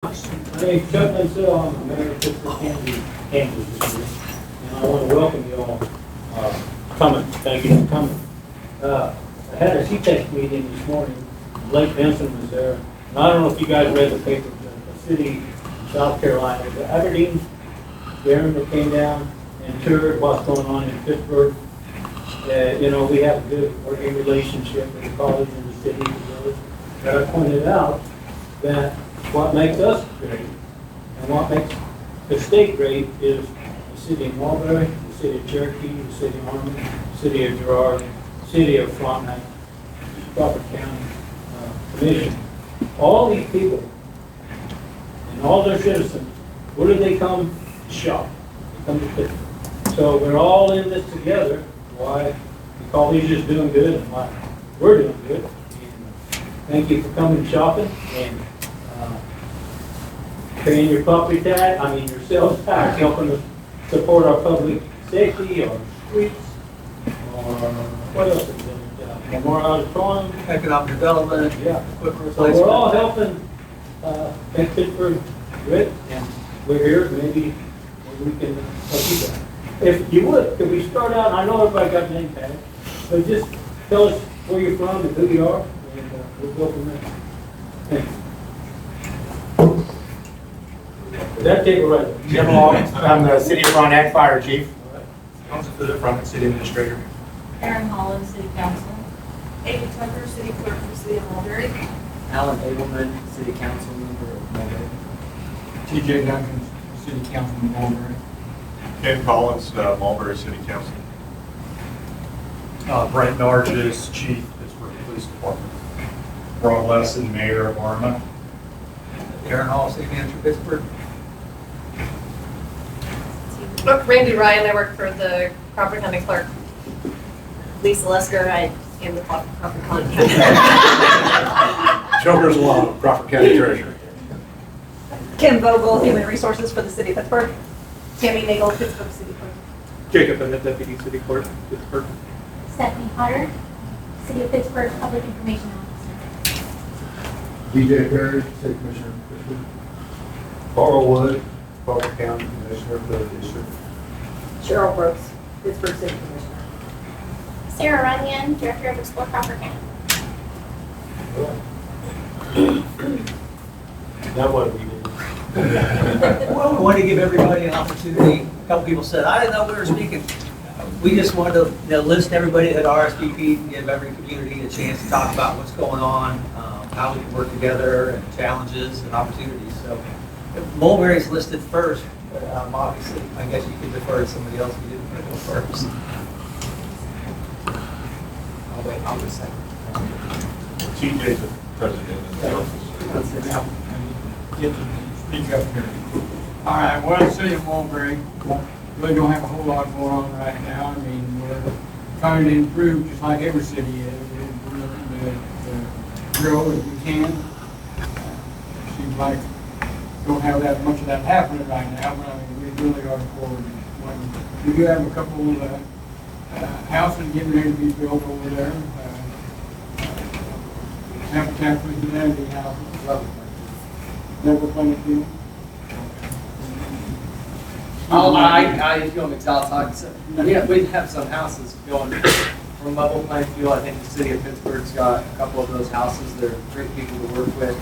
My name's Chuck Mansell. I'm the mayor of Pittsburgh, Kansas this year. And I want to welcome you all coming. Thank you for coming. I had a CTEC meeting this morning. Blake Benson was there. And I don't know if you guys read the paper, the city of South Carolina, the Aberdeen, Darren that came down and toured what's going on in Pittsburgh. You know, we have a good working relationship with the college and the city. But I pointed out that what makes us great and what makes the state great is the city of Mulberry, the city of Cherokee, the city of Army, the city of Girard, the city of Frontenac, Crawford County Commission. All these people and all their citizens, where do they come? Shop. They come to Pittsburgh. So we're all in this together. Why the college is doing good and why we're doing good. And thank you for coming shopping and paying your property tax, your sales tax, helping us support our public safety, our streets, or what else is it? Memorial Auditorium. Economic development, Yeah. equipment So replacement. we're all helping make Pittsburgh great, and we're here, maybe we can help you guys. If you would, could we start out, I know everybody got name tags, but just tell us where you're from and who you are, and we'll go from there. Thank you. That table right there. Jim Long, I'm the City of Frontenac Fire Chief. Joseph Philip, Frontenac City Administrator. Aaron Holland, City Council. Amy Tucker, City Clerk for City of Mulberry. Alan Abelman, City Council member of Mulberry. T.J. Duncan, City Councilman, Mulberry. Ken Collins, Mulberry City Council. Brent Nargis, Chief, Pittsburgh Police Department. Ron Lesson, Mayor of Arma. Aaron Hall, City Manager, Pittsburgh. Randy Ryan, I work for the Crawford County Clerk. Lisa Lesker, I am the Crawford County Treasurer. Chokers Law, Crawford County Treasurer. Kim Vogel, Human Resources for the City of Pittsburgh. Tammy Nagel, Pittsburgh City Clerk. Jacob Bennett, Deputy City Clerk, Pittsburgh. Stephanie Potter, City of Pittsburgh Public Information Officer. DJ Perry, City Commissioner. Carl Wood, Crawford County Commissioner of the District. Cheryl Brooks, Pittsburgh City Commissioner. Sarah Runyon, Director of Explore Crawford County. Now what do we do? Well, we wanted to give everybody an opportunity. A couple people said, I didn't know we were speaking. We just wanted to list everybody that RSVP and give every community a chance to talk about what's going on, how we can work together, and challenges and opportunities. So Mulberry's listed first, but obviously, I guess you could defer to somebody else who didn't want to go first. I'll just second. TJ's the president of the office. Get to speak up here. All right, well, the city of Mulberry, really don't have a whole lot going on right now. We're trying to improve just like every city is. We're looking to grow as we can. Seems like we don't have that much of that happening right now, but we really are forward. We do have a couple houses getting ready to be built over there. Habitat for Humanity houses. Never played field. I feel McDowell talking. So, yeah, we have some houses going from Level Playing Field. I think the city of Pittsburgh's got a couple of those houses. They're great people to work with.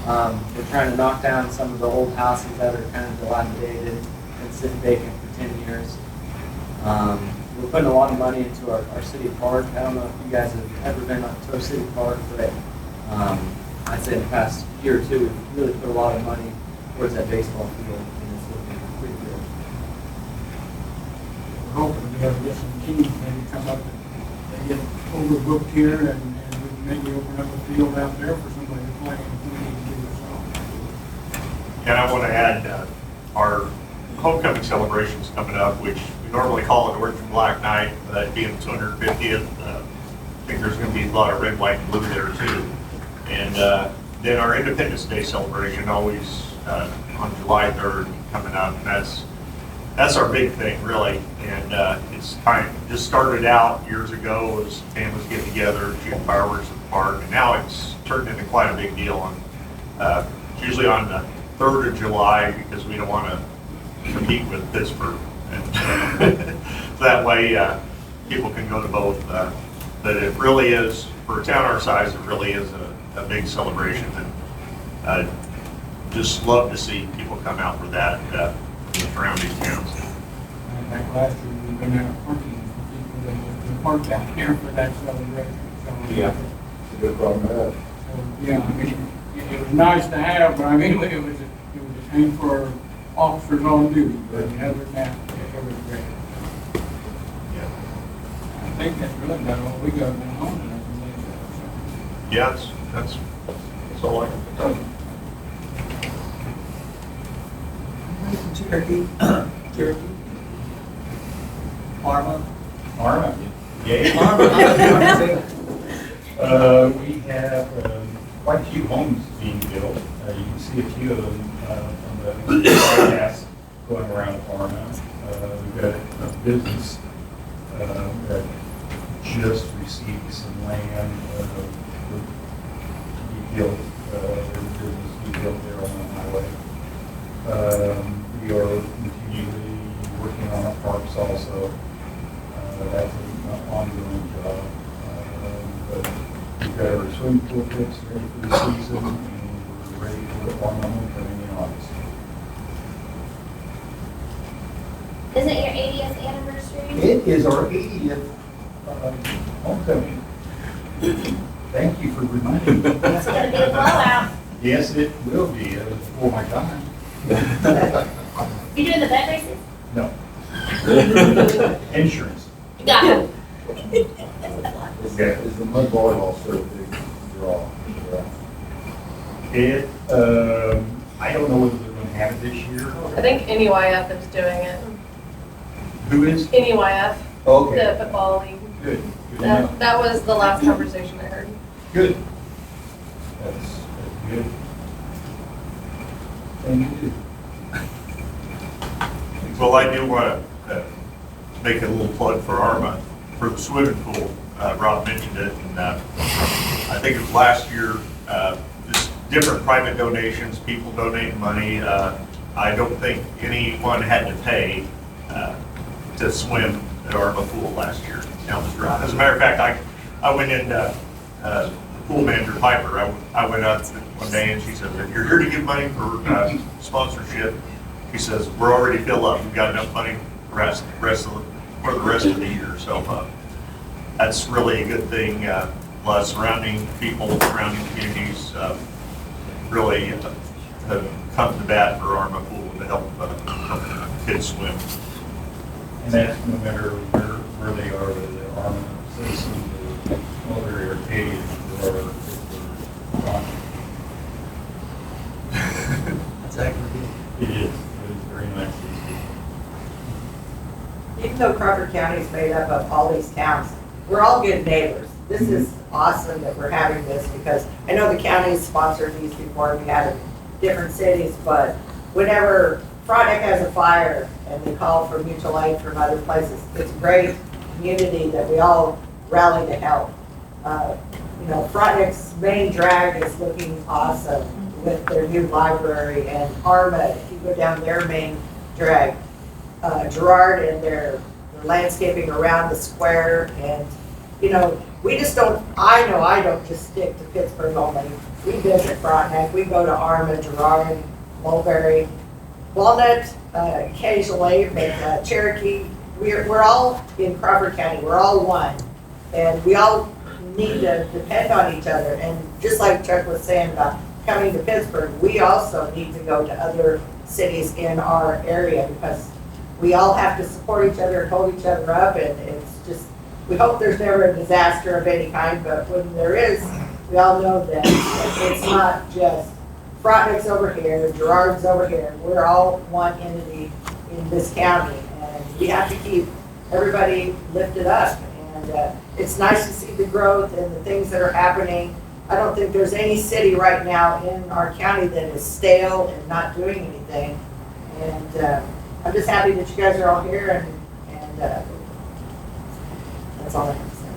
We're trying to knock down some of the old houses that are kind of dilapidated and sitting vacant for 10 years. We're putting a lot of money into our city park. I don't know if you guys have ever been up to our city park, but I'd say in the past year or two, we've really put a lot of money towards that baseball field, and it's looking pretty good. We're hoping to get some teams maybe come up and get overbooked here and we can maybe open up a field out there for somebody to play if we need to do this. And I want to add our homecoming celebrations coming up, which we normally call it Orange and Black Night, that being the 250th. I think there's going to be a lot of red, white, and blue there too. And then our Independence Day celebration, always on July 3rd coming up. And that's our big thing, really. And it's just started out years ago as families get together, shoot fireworks at the park, and now it's turned into quite a big deal. And usually on the 3rd of July because we don't want to compete with Pittsburgh. And that way, people can go to both. But it really is, for a town our size, it really is a big celebration. And I'd just love to see people come out for that from the surrounding towns. Like last year, we went out parking for people that parked out here for that celebration. So, Yeah. It's a good problem to have. So, yeah, I mean, it was nice to have, but I mean, it was a thing for officers on duty, but other than that, it was great. Yeah. I think that's really about all we got going on in that. Yeah, that's all I can tell you. Cherokee, Cherokee. Parma. Arma? Yay. Parma. We have quite a few homes being built. You can see a few of them on the gas going around Arma. We've got a business that just received some land to be built. There's a business to be built there on the highway. We are continually working on our parks also. That's an ongoing job. But we've got our swimming pool fixed, ready for the season, and we're ready for our homecoming in August. Is it your 80th anniversary? It is our 80th homecoming. Thank you for reminding me. It's gonna be a blowout. Yes, it will be. It was before my time. You doing the bed races? No. Insurance. Got it. Is the mud volleyball still a big draw? It, I don't know whether they're going to have it this year. I think NEYF is doing it. Who is? NEYF, Okay. the football league. Good. Good to know. That was the last conversation I heard. Good. That's good. Thing to do. Well, I do want to make a little plug for Arma, for the swimming pool. Rob mentioned it, and I think it was last year, just different private donations, people donating money. I don't think anyone had to pay to swim at Arma Pool last year down the drive. As a matter of fact, I went in, the pool manager Piper, I went up one day and she said, if you're here to give money for sponsorship, she says, we're already filled up, we've got enough money for the rest of the year. So that's really a good thing. A lot of surrounding people, surrounding communities really have come to bat for Arma Pool to help kids swim. And that's no matter where they are, whether they're Arma citizens or Mulberry or Acadian or That's accurate. it is very nice. Even though Crawford County is made up of all these towns, we're all good neighbors. This is awesome that we're having this because I know the county's sponsored these before. We had it in different cities, but whenever Frontenac has a fire and they call for mutual aid from other places, it's a great community that we all rally to help. Frontenac's main drag is looking awesome with their new library, and Arma, if you go down their main drag, Gerard and their landscaping around the square, and we just don't, I know I don't just stick to Pittsburgh only. We visit Frontenac, we go to Arma, Gerard, Mulberry, Walnut, occasionally, but Cherokee, we're all in Crawford County, we're all one, and we all need to depend on each other. And just like Chuck was saying about coming to Pittsburgh, we also need to go to other cities in our area because we all have to support each other and hold each other up, and it's just, we hope there's never a disaster of any kind, but when there is, we all know that it's not just Frontenac's over here, Gerard's over here, we're all one entity in this county, and we have to keep everybody lifted up, and it's nice to see the growth and the things that are happening. I don't think there's any city right now in our county that is stale and not doing anything, and I'm just happy that you guys are all here, and that's all I have to say.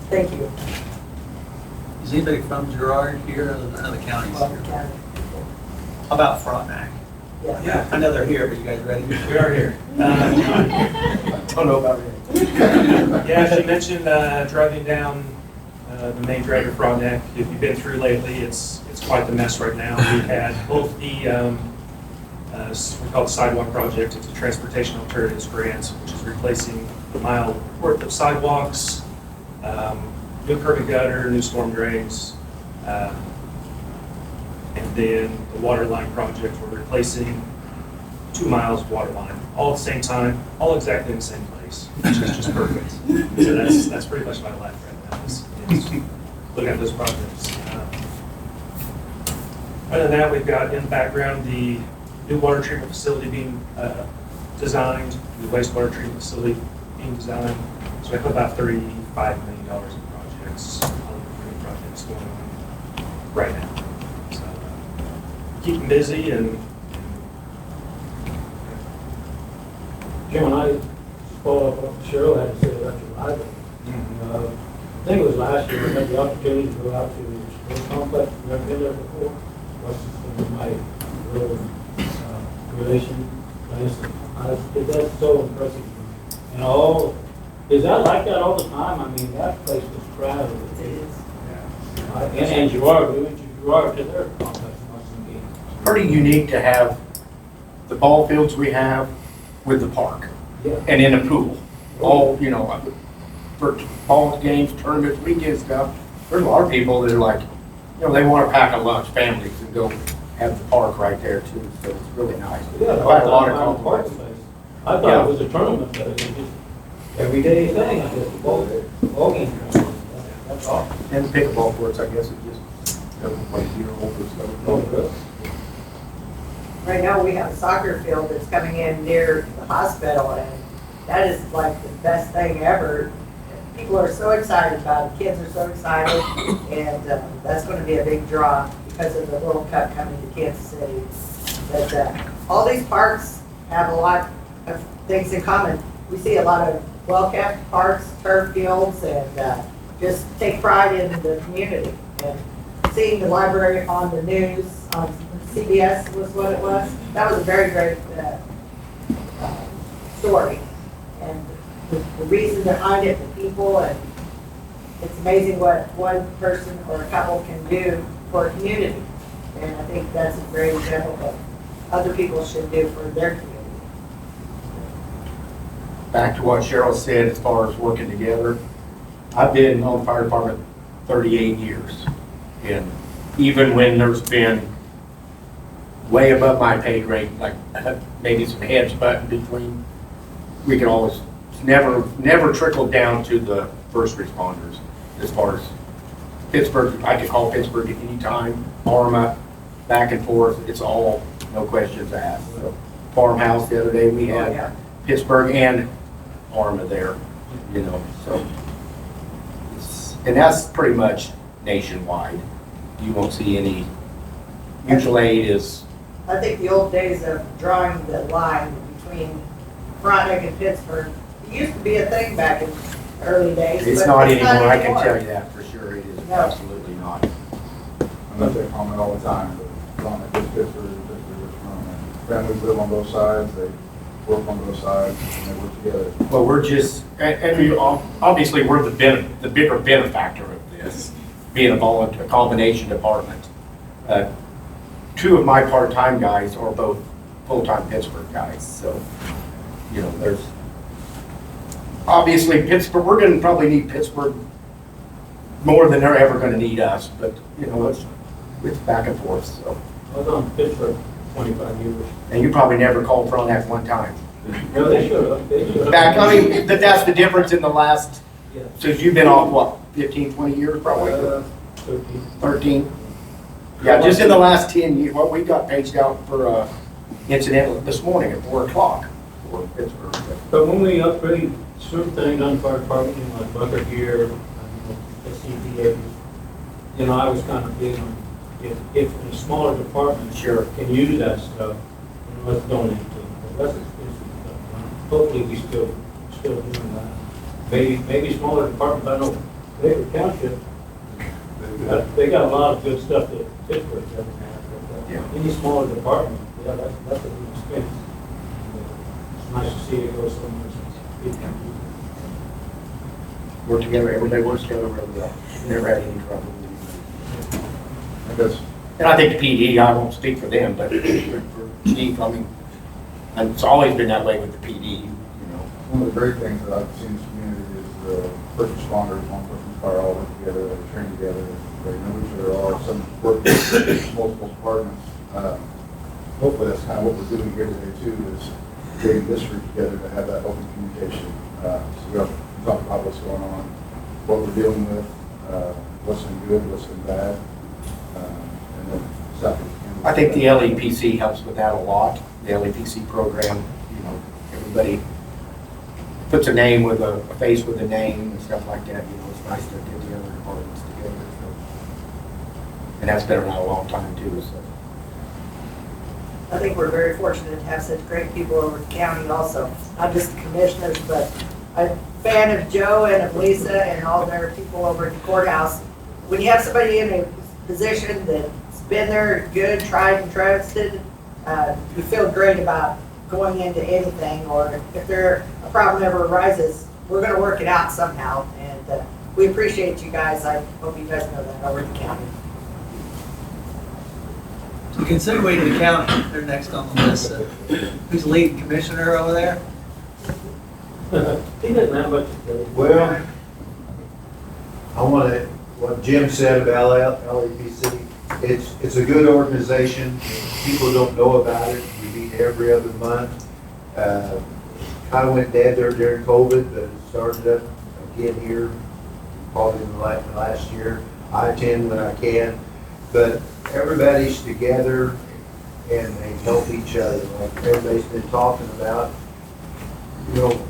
Thank you. Is anybody from Gerard here other than other counties Welcome, here? County. How about Frontenac? Yeah. I know they're here, but you guys ready? We are here. Don't know about it. Yeah, as you mentioned, driving down the main drag of Frontenac, if you've been through lately, it's quite the mess right now. We've had both the, we call it sidewalk project, it's a transportation alternatives grant, which is replacing a mile worth of sidewalks, new curb and gutter, new storm drains, and then the water line project, we're replacing 2 miles of water line, all at the same time, all exactly in the same place, which is just perfect. So that's pretty much my life right now, is looking at those projects. Other than that, we've got in the background the new water treatment facility being designed, the wastewater treatment facility being designed. So we have about $35 million in projects, projects going on right now. So keep them busy and Jim and I just follow up what Cheryl had to say about your library. I think it was last year, we had the opportunity to go out to the sports complex, never been there before. What's my little relation, that's so impressive. And all, is that like that all the time? I mean, that place was crowded. It is. And Girard, we went to Girard to their complex and watched some games. Pretty unique to have the ball fields we have with the park Yeah. and in a pool. All, you know, for ball games, tournaments, weekend stuff, there's a lot of people that are like, you know, they want to pack a lunch, families, and go have the park right there too, so it's really nice. Yeah, I've had a lot of park compliments. place. I thought it was a tournament, but it was just everyday thing, I guess, ball game. That's all. And pickleball courts, I guess, it just, like a year old or so. Oh, good. Right now, we have a soccer field that's coming in near the hospital, and that is like the best thing ever. People are so excited about it, kids are so excited, and that's going to be a big draw because of the World Cup coming to Kansas City. But all these parks have a lot of things in common. We see a lot of well-kept parks, turf fields, and just take pride in the community. And seeing the library on the news, on CBS was what it was, that was a very great story. And the reason behind it, the people, and it's amazing what one person or a couple can do for a community. And I think that's a great example of what other people should do for their community. Back to what Cheryl said as far as working together, I've been on the fire department 38 years. And even when there's been way above my pay grade, like maybe some heads button between, we can always, never trickled down to the first responders as far as Pittsburgh. I could call Pittsburgh at any time, Arma, back and forth. It's all, no questions asked. So, farmhouse the other day, we had Pittsburgh and Arma there, you know, so. And that's pretty much nationwide. You won't see any, mutual aid is. I think the old days of drawing the line between Frontenac and Pittsburgh, it used to be a thing back in the early days. It's but not anymore, I can tell you that for sure, it is No. absolutely not. I know they comment all the time, but on the Pittsburgh is Frontenac. Families live on both sides, they work on both sides, and they work together. Well, we're just, and we, obviously, we're the bigger benefactor of this, being a combination department. Two of my part-time guys are both full-time Pittsburgh guys, so, you know, there's, obviously, Pittsburgh, we're gonna probably need Pittsburgh more than they're ever gonna need us, but, you know, it's back and forth, so. I was on Pittsburgh 25 years. And you probably never called Frontenac one time. No, they should have. They should have. Back, I mean, that's the difference in the last, Yeah. since you've been off, what, 15, 20 years probably? 13. 13? Yeah, just in the last 10 years, well, we got paged out for incident this morning at 4 o'clock for Pittsburgh. But when we upgrade certain things on fire department, you know, like bucket gear, SCBA, you know, I was kind of big on, if a smaller department Sure. can use that stuff, you know, let's donate to them. That's expensive stuff. Hopefully we still doing that. Maybe smaller departments, I know, Baker Township, they got a lot of good stuff that Pittsburgh doesn't have. Any smaller department, yeah, that's a big expense. It's nice to see it go somewhere. Work together, everybody works together really well. Never had any trouble. Because And I think the PD, I won't speak for them, but for Chief, I mean, and it's always been that way with the PD, you know. one of the great things that I've seen in this community is the first responders, one person fire all work together, they train together, they know each other, all some work with multiple departments. Hopefully that's kind of what we're doing here today too, is getting this group together to have that open communication. So we have to talk about what's going on, what we're dealing with, what's been good, what's been bad, and then separate. I think the LEPC helps with that a lot. The LEPC program, you know, everybody puts a name with a face with a name and stuff like that. You know, it's nice to get the other departments together. So. And that's been around a long time too. So. I think we're very fortunate to have such great people over the county also, not just the commissioners, but I'm a fan of Joe and of Lisa and all their people over at the courthouse. When you have somebody in a position that's been there, good, tried and trusted, you feel great about going into anything, or if a problem ever arises, we're gonna work it out somehow, and we appreciate you guys. I hope you guys know that over at the county. So considering the county, they're next on the list. Who's the lead commissioner over there? He doesn't have much to do. Well, I want to, what Jim said about LEPC, it's a good organization. People don't know about it. We meet every other month. Kind of went dead there during COVID, but it started up again here, probably in the last year. I attend when I can, but everybody's together and they help each other. Like everybody's been talking about, you know,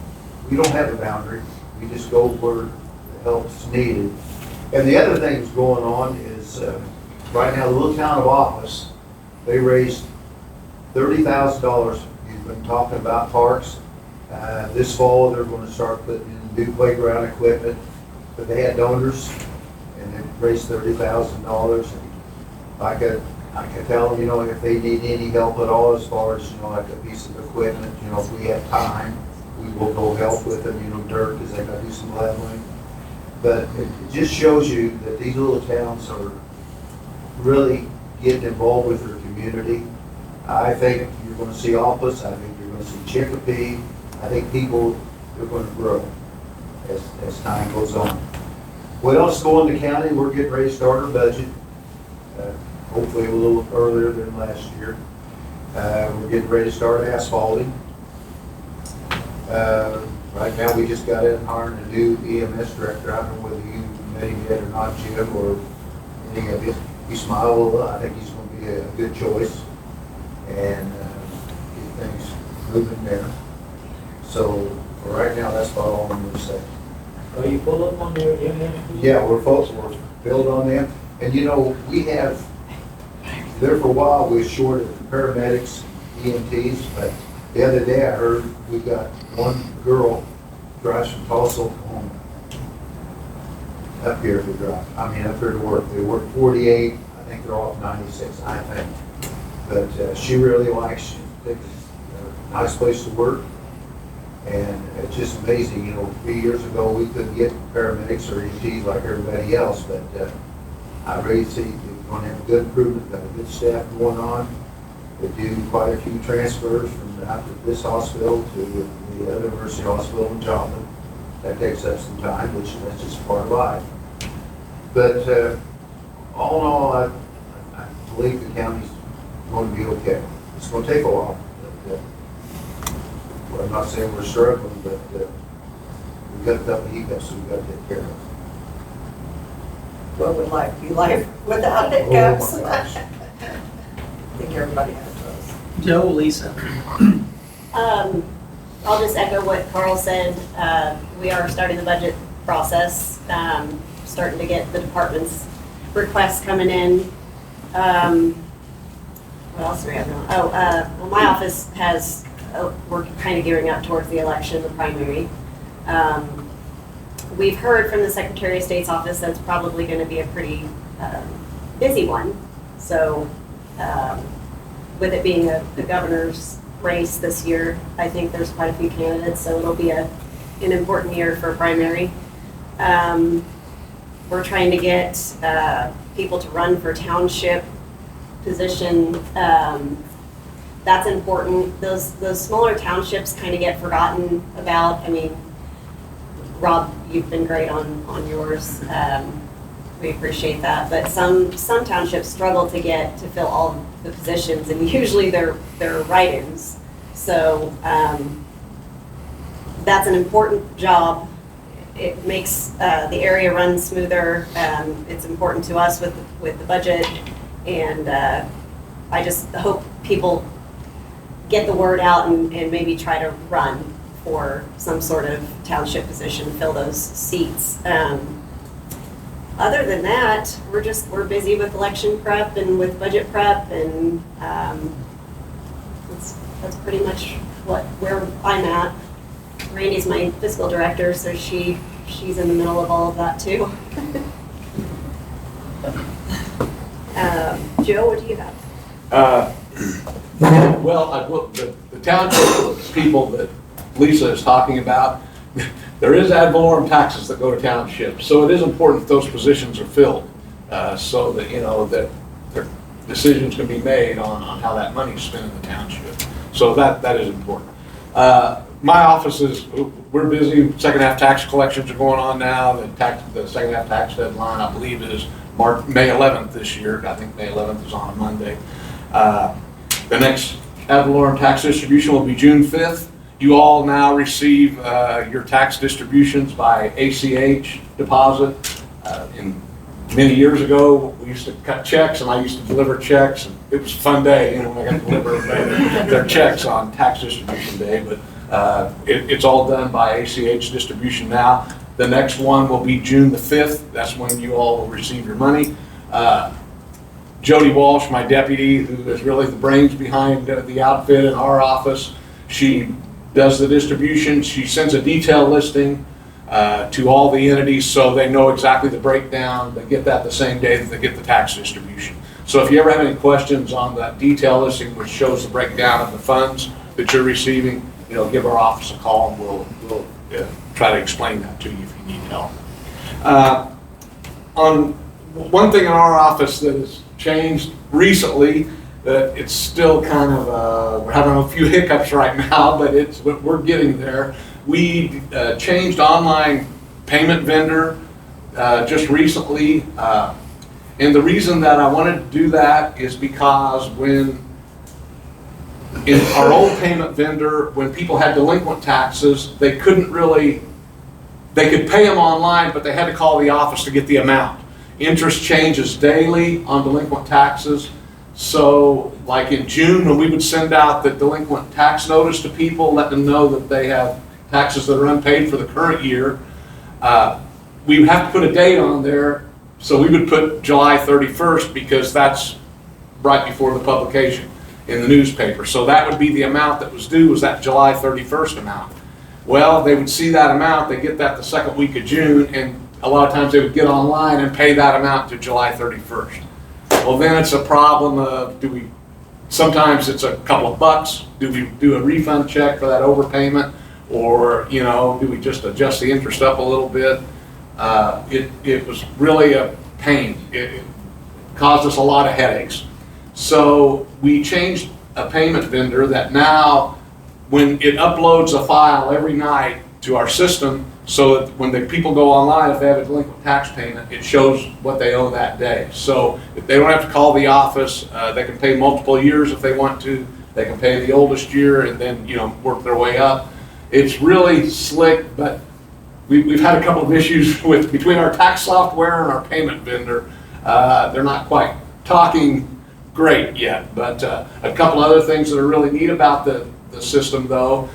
we don't have a boundary. We just go where the help's needed. And the other thing that's going on is right now, the little town of Office, they raised $30,000. You've been talking about parks. This fall, they're going to start putting in new playground equipment, but they had donors and they raised $30,000. I could tell them, you know, if they need any help at all as far as, you know, like a piece of equipment, you know, if we have time, we will go help with them, you know, dirt, because they got to do some leveling. But it just shows you that these little towns are really getting involved with their community. I think you're going to see Office, I think you're going to see Chicopee. I think people are going to grow as time goes on. What else is going to county? We're getting ready to start our budget. Hopefully a little earlier than last year. We're getting ready to start asphalting. Right now, we just got in hiring a new EMS director. I don't know whether you met him yet or not, Jim, or any of you. You smile a little. I think he's going to be a good choice and get things moving there. So for right now, that's about all I'm going to say. Are you full up on your EMS? Yeah, we're built on them. And you know, we have, there for a while, we were short of paramedics, EMTs, but the other day I heard we got one girl drives from Tulsa, Oklahoma, up here to drive. I mean, up here to work. They work 48, I think they're off 96, I think. But she really likes, it's a nice place to work. And it's just amazing, you know, 3 years ago, we couldn't get paramedics or EMTs like everybody else, but I really see we're going to have a good improvement, got a good staff going on. We do quite a few transfers from after this hospital to the other University Hospital in Joplin. That takes up some time, which that's just part of life. But all in all, I believe the county's going to be okay. It's going to take a while. But, well, I'm not saying we're struggling, but we've got a couple of hiccups that we've got to take care of. What would life be like without hiccups? I think everybody has those. Joe, Lisa. I'll just echo what Carl said. We are starting the budget process, starting to get the department's requests coming in. What else do we have going on? Well, my office has, we're kind of gearing up towards the election, the primary. We've heard from the Secretary of State's office that it's probably going to be a pretty busy one. So with it being the governor's race this year, I think there's quite a few candidates, so it'll be an important year for primary. We're trying to get people to run for township position. That's important. Those smaller townships kind of get forgotten about. I mean, Rob, you've been great on yours. We appreciate that. But some townships struggle to fill all the positions, and usually they're write-ins. So that's an important job. It makes the area run smoother. It's important to us with the budget, and I just hope people get the word out and maybe try to run for some sort of township position, fill those seats. Other than that, we're busy with election prep and with budget prep, and that's pretty much where I'm at. Randy's my fiscal director, so she's in the middle of all of that too. Joe, what do you have? Well, the township people that Lisa is talking about, there is ad valorem taxes that go to townships, so it is important that those positions are filled, so that, that their decisions can be made on how that money is spent in the township. So that is important. My office we're busy. Second half tax collections are going on now. The second half tax deadline, I believe, is May 11th this year. I think May 11th is on a Monday. The next ad valorem tax distribution will be June 5th. You all now receive your tax distributions by ACH deposit. Many years ago, we used to cut checks, and I used to deliver checks. And it was a fun day, when I got to deliver their checks on tax distribution day. But it's all done by ACH distribution now. The next one will be June the 5th. That's when you all will receive your money. Jody Walsh, my deputy, who is really the brains behind the outfit in our office, she does the distribution. She sends a detail listing to all the entities so they know exactly the breakdown. They get that the same day that they get the tax distribution. So if you ever have any questions on that detail listing, which shows the breakdown of the funds that you're receiving, give our office a call, and we'll try to explain that to you if you need help. On one thing in our office that has changed recently, that it's still kind of, we're having a few hiccups right now, but we're getting there. We changed online payment vendor just recently, and the reason that I wanted to do that is because in our old payment vendor, when people had delinquent taxes, they could pay them online, but they had to call the office to get the amount. Interest changes daily on delinquent taxes. So like in June, when we would send out the delinquent tax notice to people, let them know that they have taxes that are unpaid for the current year, we would have to put a date on there. So we would put July 31st because that's right before the publication in the newspaper. So that would be the amount that was due, was that July 31st amount. Well, they would see that amount, they get that the second week of June, and a lot of times they would get online and pay that amount to July 31st. Well, then it's a problem of, sometimes it's a couple of bucks. Do we do a refund check for that overpayment? Or, do we just adjust the interest up a little bit? It was really a pain. It caused us a lot of headaches. So we changed a payment vendor that now, when it uploads a file every night to our system, so that when the people go online, if they have a delinquent tax payment, it shows what they owe that day. So if they don't have to call the office, they can pay multiple years if they want to. They can pay the oldest year and then work their way up. It's really slick, but we've had a couple of issues between our tax software and our payment vendor. They're not quite talking great yet, but a couple other things that are really neat about the system though.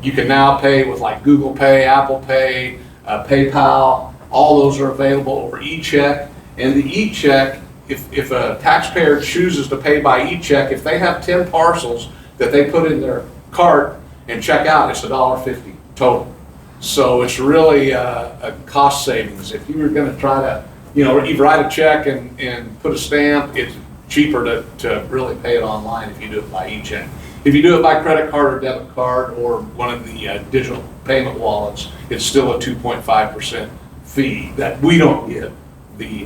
You can now pay with like Google Pay, Apple Pay, PayPal. All those are available over eCheck. And the eCheck, if a taxpayer chooses to pay by eCheck, if they have 10 parcels that they put in their cart and check out, it's $1.50 total. So it's really a cost savings. If you were going to try to, you write a check and put a stamp, it's cheaper to really pay it online if you do it by e-check. If you do it by credit card or debit card or one of the digital payment wallets, it's still a 2.5% fee that we don't get. The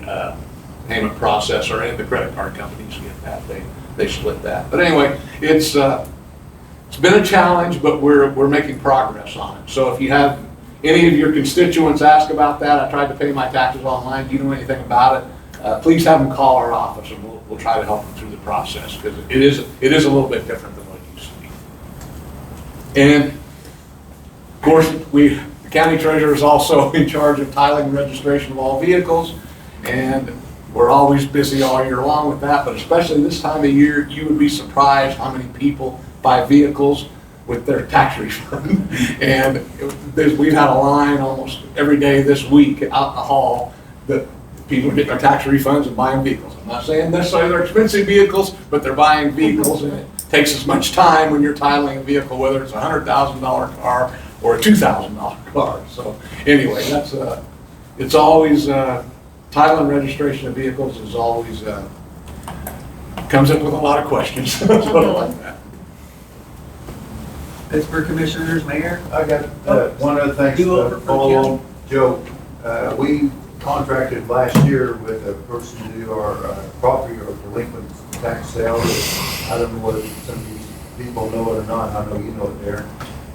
payment processor and the credit card companies get that. They split that. But anyway, it's been a challenge, but we're making progress on it. So if you have any of your constituents ask about that, I tried to pay my taxes online, do you know anything about it? Please have them call our office and we'll try to help them through the process, because it is a little bit different than what it used to be. And of course, the county treasurer is also in charge of tiling and registration of all vehicles, and we're always busy all year long with that, but especially this time of year, you would be surprised how many people buy vehicles with their tax refund. And we've had a line almost every day this week out in the hall that people are getting their tax refunds and buying vehicles. I'm not saying necessarily they're expensive vehicles, but they're buying vehicles, and it takes as much time when you're titling a vehicle, whether it's a $100,000 car or a $2,000 car. So anyway, it's always, title and registration of vehicles is always, comes up with a lot of questions. Let's put it like that. Pittsburgh Commissioners, Mayor? I got one other thing You over to for follow Jim? on, Joe. We contracted last year with a person to do our property or delinquent tax sale. I don't know whether some of these people know it or not. I know you know it there.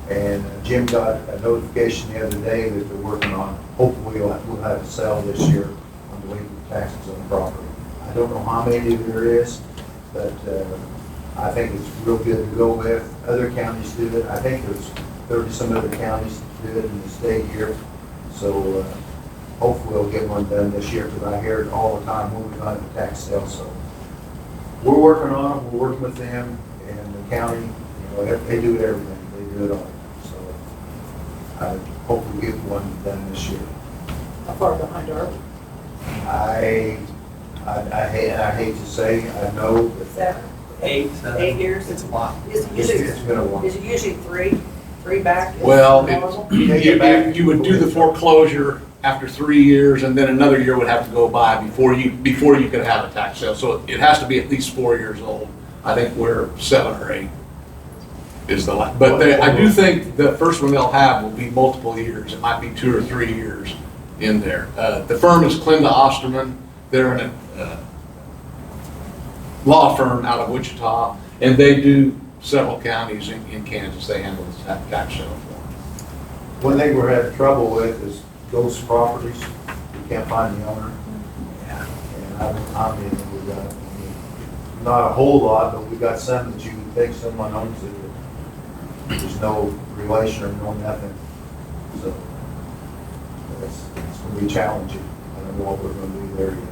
And Jim got a notification the other day that they're working on, hopefully we'll have a sale this year on delinquent taxes on the property. I don't know how many there is, but I think it's real good to go with. Other counties do it. I think there's 30 some other counties do it in the state here. So hopefully we'll get one done this year, because I hear it all the time when we have a tax sale. So we're working on it. We're working with them and the county. You know, they do everything. They do it all. So I hope we get one done this year. How far behind are we? I hate to say, I know, but 7, 8 years? It's a lot. Is it it's usually, been a while. is it usually three back? Is Well, it normal? you would do the foreclosure after 3 years, and then another year would have to go by before you could have a tax sale. So it has to be at least 4 years old. I think we're 7 or 8 is the last. But I do think the first one they'll have will be multiple years. It might be 2 or 3 years in there. The firm is Clinda Osterman. They're a law firm out of Wichita, and they do several counties in Kansas. They handle the tax sale for them. One thing we're having trouble with is ghost properties. We can't find the owner. Yeah. And I've been commenting, we got, I mean, not a whole lot, but we got some that you would think someone owns it. There's no relation or no nothing. So it's going to be challenging. I don't know what we're going to do there yet.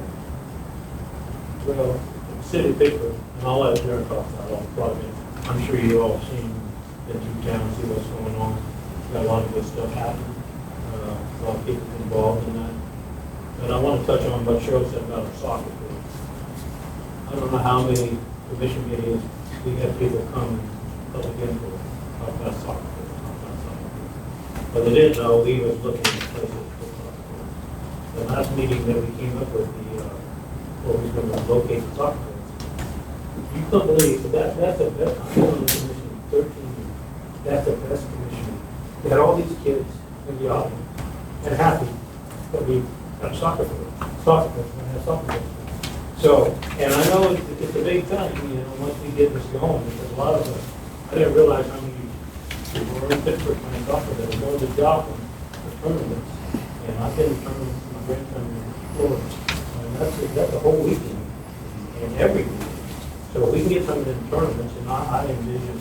Well, the city of Pittsburgh, and I'll let Darren talk about all the projects. I'm sure you all seen, been through town, see what's going on. Got a lot of good stuff happening. A lot of people involved in that. And I want to touch on what Cheryl said about our soccer field. I don't know how many commission meetings we had people come and public input, talk about soccer field, talk about soccer field. But they didn't know we was looking at places for soccer field. The last meeting that we came up with, where we was going to locate the soccer field. You couldn't believe, but that's the best, I've been on the commission 13 years. That's the best commission. We had all these kids in the audience and happy that we have soccer field, and have soccer field. So, and I know it's a big thing, you know, once we get this going, because a lot of us, I didn't realize how many people were in Pittsburgh playing soccer that were going to job for tournaments. And I've been to tournaments with my grandson in Florida. And that's a whole weekend and every weekend. So we can get some of them tournaments, and I envision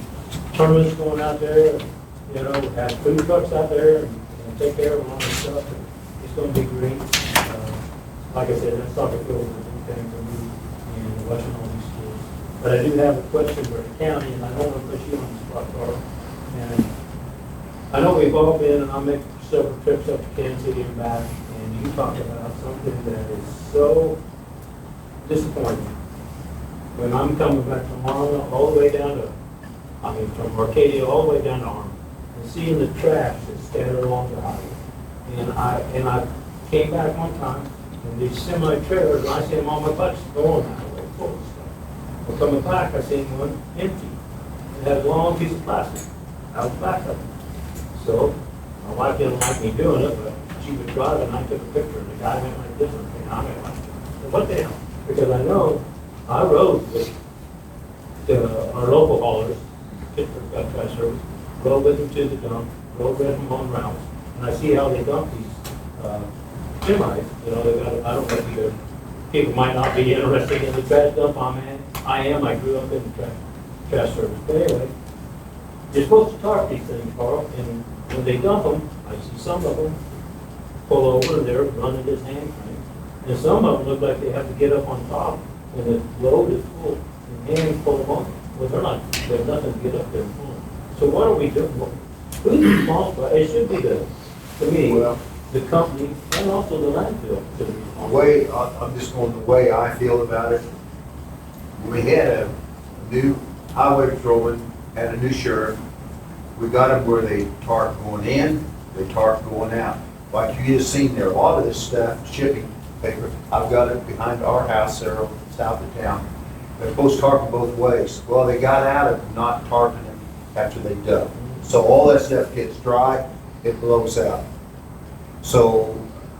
tournaments going out there, you know, have food trucks out there, and take care of all this stuff. And it's going to be great. Like I said, that soccer field is a big thing for me, and watching all these kids. But I do have a question for the county, and I don't want to put you on the spot, Carl. And I know we've all been, and I'll make several trips up to Kansas City and back, and you talked about something that is so disappointing. When I'm coming back from Arnold, all the way down to, from Arcadia all the way down to Arnold, and seeing the trash that's scattered along the highway. And I came back one time, and these semi-trailers, and I see them on my butts going that way full of stuff. Well, coming back, I seen one empty. It had a long piece of plastic out the back of it. So, my wife didn't like me doing it, but she was driving, I took a picture, and the guy went like this, and I went like this. What the hell? Because I know, I rode with our local haulers, Pittsburgh Cut Guy Service, rode with them to the dump, rode with them on routes, and I see how they dump these, semis, you know, they got, I don't know if you, people might not be interested in the trash dump, I am, I grew up in the trash service, but anyway, you're supposed to tarp these things, Carl, and when they dump them, I see some of them pull over, and they're running this hand frame, and some of them look like they have to get up on top, when the load is full, and hands pull them on, well, they're not, there's nothing to get up there and pull them. So what are we doing? Who's responsible? It should be to me, Well, the company, and also the landfill should be the responsible. way, I'm just going the way I feel about it. We had a new highway patrolman, had a new sheriff. We got them where they tarp going in, they tarp going out. Like you just seen there, a lot of this stuff, shipping paper, I've got it behind our house there on south of town. They're supposed to tarp them both ways. Well, they got out of not tarping them after they dump. So all that stuff gets dry, it blows out. So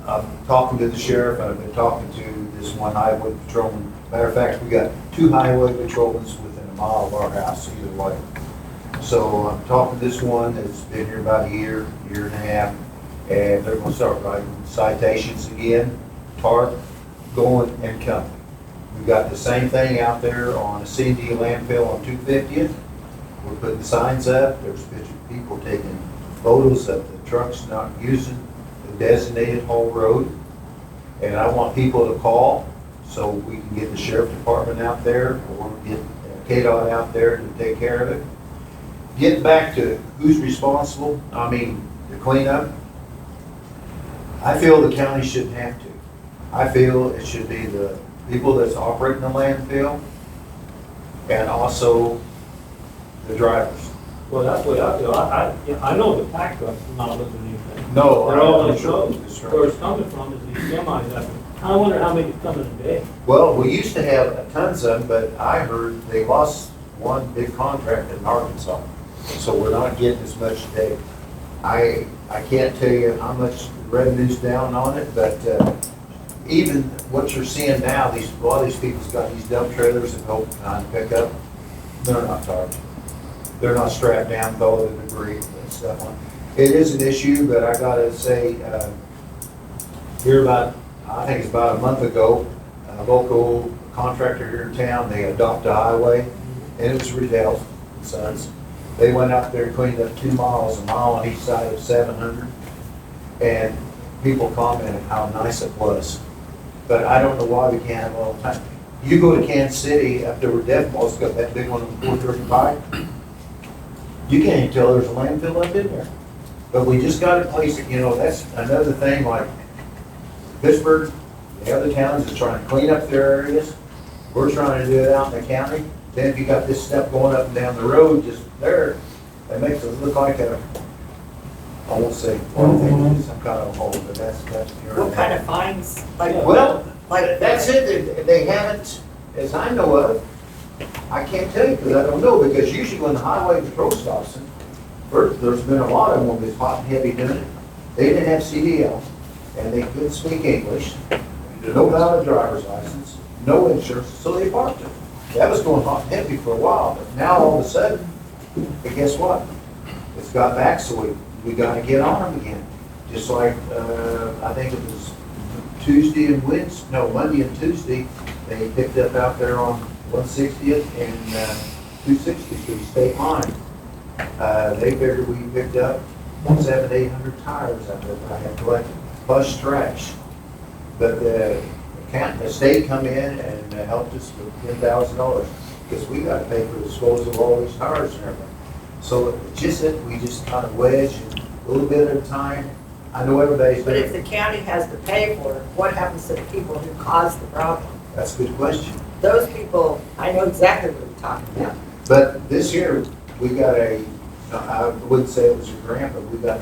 I'm talking to the sheriff, and I've been talking to this one highway patrolman. Matter of fact, we got 2 highway patrolmen within a mile of our house either way. So I'm talking to this one that's been here about a year and a half, and they're gonna start writing citations again, tarp, going and coming. We've got the same thing out there on a C&D landfill on 250th. We're putting signs up, there's pictures of people taking photos of the trucks not using the designated haul road. And I want people to call so we can get the sheriff department out there or get KDOT out there to take care of it. Getting back to who's responsible, I mean, the cleanup, I feel the county shouldn't have to. I feel it should be the people that's operating the landfill and also the drivers. Well, that's what I feel. I know the pack trucks are not looking at anything. No, They're all in I'm trouble. sure. That's right. Where it's coming from is these semis up there. I wonder how many's coming today. Well, we used to have tons of them, but I heard they lost one big contract in Arkansas. So we're not getting as much today. I can't tell you how much revenue's down on it, but even what you're seeing now, a lot of these people's got these dump trailers that help kind of pick up. They're not targeted. They're not strapped down with all the debris and stuff on. It is an issue, but I gotta say, I think it's about a month ago, a local contractor here in town, they adopted a highway, and it was Riddell's and Sons. They went out there and cleaned up 2 miles, a mile on each side of 700, and people commented how nice it was. But I don't know why we can't have it all the time. You go to Kansas City, up there where Death Mall's got that big one on 435, you can't even tell there's a landfill up in there. But we just got to place it, you know, that's another thing, like Pittsburgh, the other towns are trying to clean up their areas. We're trying to do it out in the county. Then if you got this stuff going up and down the road, just there, it makes it look like I won't say one thing, some kind of hole, but that's. What kind of fines? Well, that's it, they haven't, as I know of, I can't tell you, because I don't know, because usually when the highway patrol stops them, there's been a lot of them when it's hot and heavy doing it, they didn't have CDL, and they couldn't speak English, no valid driver's license, no insurance, so they parked it. That was going hot and heavy for a while, but now all of a sudden, but guess what? It's got back, so we gotta get on them again. Just like, I think it was Monday and Tuesday, they picked up out there on 160th and 260th Street State Line. They figured we picked up 700 to 800 tires out there that I had collected, plus trash. But the state come in and helped us with $10,000 because we got to pay for the disposal of all these tires and everything. So it's just that we just kind of wedge a little bit at a time. I know everybody's. But if the county has to pay for it, what happens to the people who caused the problem? That's a good question. Those people, I know exactly what you're talking about. But this year, we got I wouldn't say it was a grant, but we got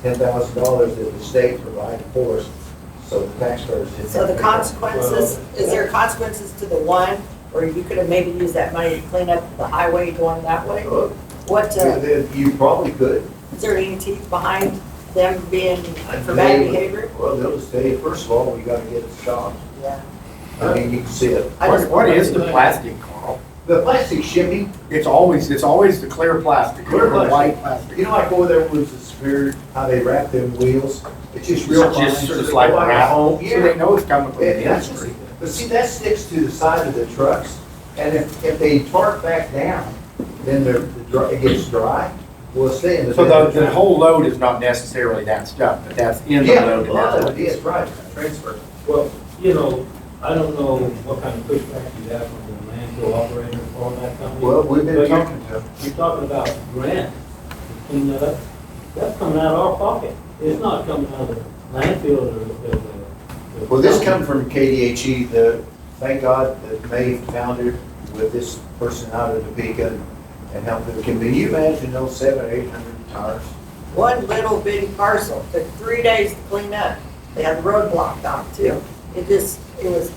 $10,000 that the state provided for us, so the taxpayers didn't. So the consequences, is there consequences to the one Or you could have maybe used that money to clean up the highway going that way? What, You probably could. is there any teeth behind them being for bad behavior? Well, they'll just tell you, first of all, we gotta get it stopped. Yeah. I mean, you can see it. What is the plastic, Carl? The plastic shipping, It's always the clear plastic, Clear or the plastic. white plastic. you know, like over there was the spirit, how they wrap them wheels? It's just real It's fine. just so it's they like go back wrap. home. So Yeah. they know it's coming from the Yeah, that's industry. But see, that sticks to the side of the trucks, and if they torque back down, then it gets dry, well, it's staying. So the whole load is not necessarily that stuff, but that's in the Yeah, load. and a lot that's of what it is, right, transfer. Well, you know, I don't know what kind of pushback you have from the landfill operator for that company. Well, we've been But talking to them. You're talking about grant, to clean that up, that's coming out of our pocket. It's not coming out of the landfill or the. Well, this come from KDHE, thank God that May found it with this person out of Topeka and helped them. Can you imagine those 700 or 800 tires? One little bitty parcel, took 3 days to clean up. They had the road blocked off too. It was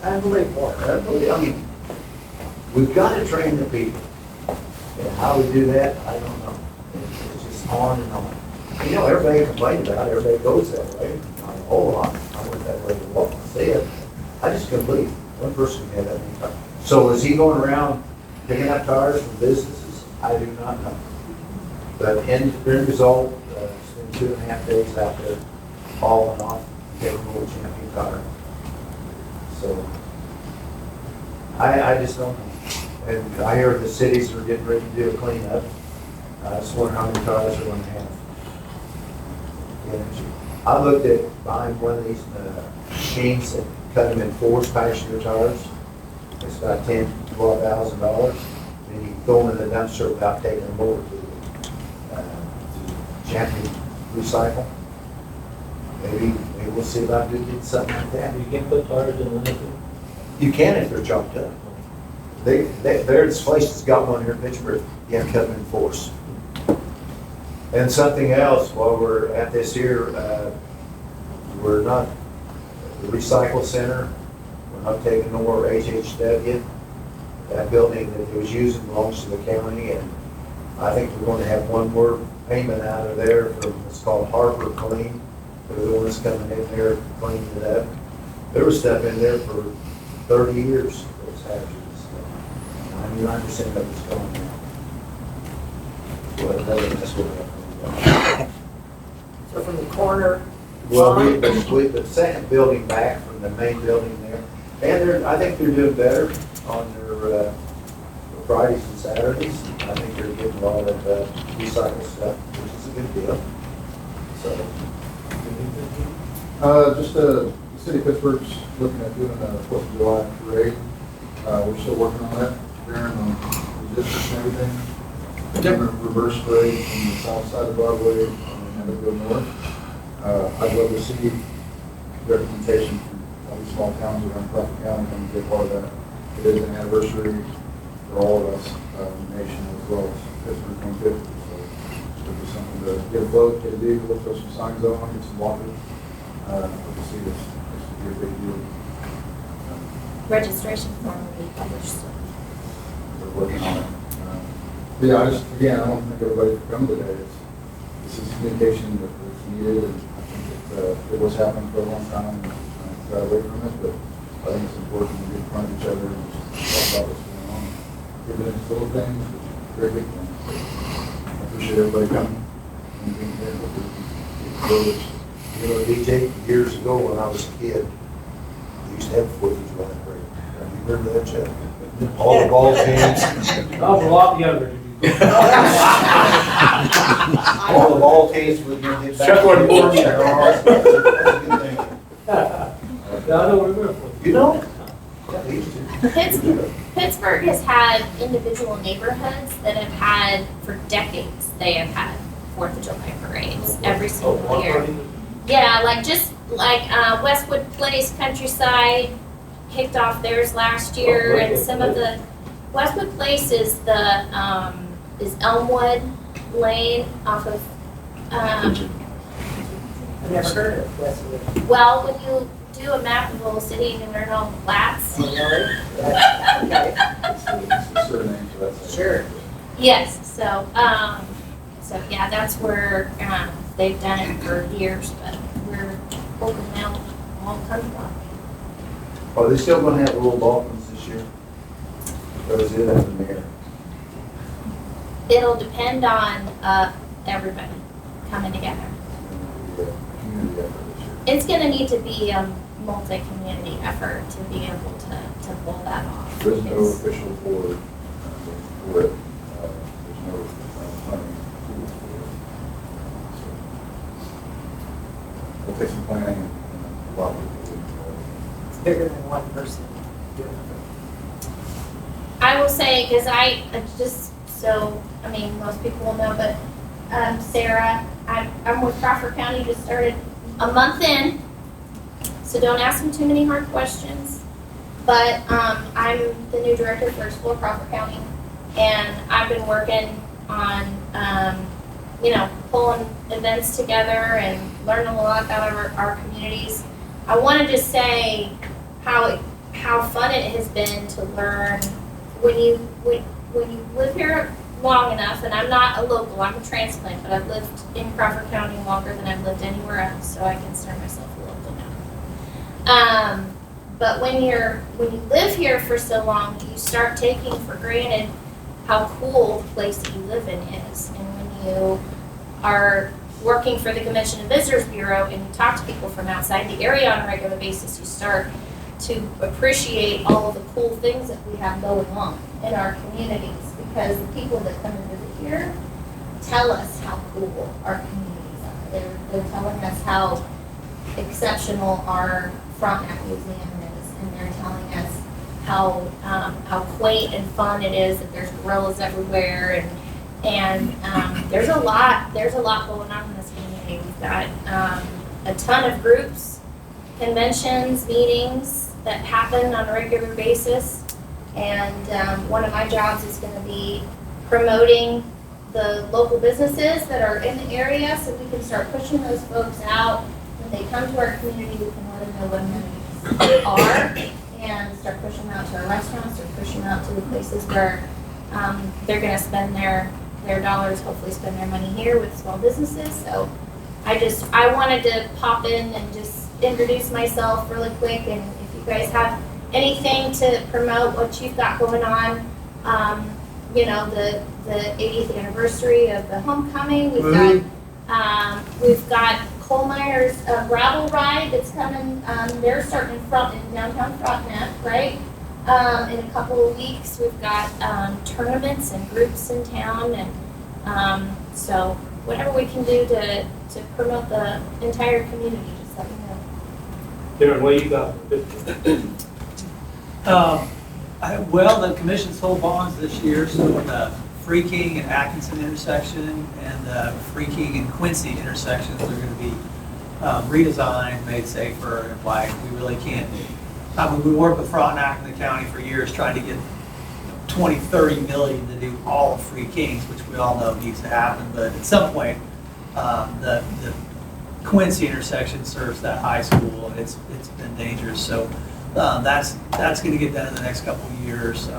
unbelievable. I mean, we've got to train the people. And how we do that, I don't know. It's just on and on. You know, everybody complains about it, everybody goes that way. Not a whole lot. I went that way to walk and see it. I just couldn't believe one person had that many tires. So is he going around picking up tires from businesses? I do not know. But end result, it's been 2.5 days out there hauling off every little champion car. So I just don't know. And I hear the cities are getting ready to do a cleanup. I just wonder how many cars they're going to have. Yeah. I looked at buying one of these machines that cut them in 4 passenger tires. It's about $10,000 to $12,000. And you throw them in the dumpster without taking them over to Champion Recycle. Maybe we'll see about doing something like that. You can put tires in the landfill? You can if they're chopped up. There's places got one here in Pittsburgh, you have to cut them in 4s. And something else, while we're at this here, we're not, the recycle center, we're not taking no more HHW. That building that it was using belongs to the county, and I think we're going to have one more payment out of there from, it's called Harbor Clean. They're the ones coming in there cleaning it up. There was stuff in there for 30 years that was hazardous. 99% of it's gone now. Well, that's what So from the corner. well, on, the second building back from the main building there, and I think they're doing better on their Fridays and Saturdays. I think they're getting a lot of recycled stuff, which is a good deal. So. Just the city of Pittsburgh's looking at doing a 4th of July parade. We're still working on that, Darren, on the districts and everything. We're doing a reverse parade from the south side of Broadway and then go north. I'd love to see representation from all these small towns around Crawford County come and be a part of that. It is an anniversary for all of us, the nation, as well as Pittsburgh 150. So it'll be something to get a float, get a vehicle, throw some signs on, get some water. Hope to see this. This will be a big deal. Registration form will be published. We're working on it. Yeah, I don't think everybody can come today. This is communication that's needed, and I think it was happening for a long time, and got away from it, but I think it's important to be in front of each other and just talk about what's going on. Even if it's little things, it's very big things. I appreciate everybody coming and being here with the village. You know, DJ, years ago when I was a kid, we used to have 4th of July parade. You remember that, Jeff? All the ball teams. I was a lot younger. All the ball teams would get back. Chuck wasn't born yet. That's a good thing. I don't remember. You know? Yeah, they used to. Pittsburgh has had individual neighborhoods that have had, for decades, they have had 4th of July parades every single year. Yeah, like Westwood Place Countryside kicked off theirs last year, and some of the, Westwood Place is the, is Elmwood Lane off of, I've never heard of Westwood. well, when you do a map of the whole city, you can learn all the flats. Oh, really? Okay. It's the surname, so that's. Sure. Yes, so yeah, that's where, they've done it for years, but we're hoping now all comes up. Are they still gonna have little Balkans this year? Or is it up in the air? It'll depend on, everybody coming together. Community effort this year. It's gonna need to be a multi-community effort to be able to pull that off. There's no It's- official board for it. There's no funding pool for it. So it'll take some planning and a lot of people. It's bigger than one person doing it. I will say, because most people will know, but Sarah, I'm with Crawford County, just started a month in, so don't ask me too many hard questions. But I'm the new director for Explore Crawford County, and I've been working on, pulling events together and learning a lot about our communities. I want to just say how fun it has been to learn when you live here long enough, and I'm not a local, I'm a transplant, but I've lived in Crawford County longer than I've lived anywhere else, so I consider myself a local now. But when you live here for so long, you start taking for granted how cool the place that you live in is. And when you are working for the Convention and Visitors Bureau and you talk to people from outside the area on a regular basis, you start to appreciate all of the cool things that we have going on in our communities, because the people that come and visit here tell us how cool our communities are. They're telling us how exceptional our Frontenac Museum is, and they're telling us how quaint and fun it is, that there's gorillas everywhere, and there's a lot going on in this community. We've got a ton of groups, conventions, meetings that happen on a regular basis, and one of my jobs is going to be promoting the local businesses that are in the area, so we can start pushing those folks out. When they come to our community, we can let them know what amenities are, and start pushing them out to our restaurants, or pushing them out to the places where they're going to spend their dollars, hopefully spend their money here with small businesses. So I wanted to pop in and just introduce myself really quick, and if you guys have anything to promote what you've got going on, the 80th anniversary of the homecoming, we've got coal miners gravel ride that's coming. They're starting in downtown Frontenac, right? In a couple of weeks, we've got tournaments and groups in town, and so whatever we can do to promote the entire community, just let me know. Darren, what you got? Well, the commission sold bonds this year, so the Free King and Atkinson intersection and the Free King and Quincy intersections are going to be redesigned, made safer, and like we really can't. We worked with Frontenac in the county for years trying to get 20, 30 million to do all of Free Kings, which we all know needs to happen, but at some point, the Quincy intersection serves that high school, and it's been dangerous, so that's going to get done in the next couple of years.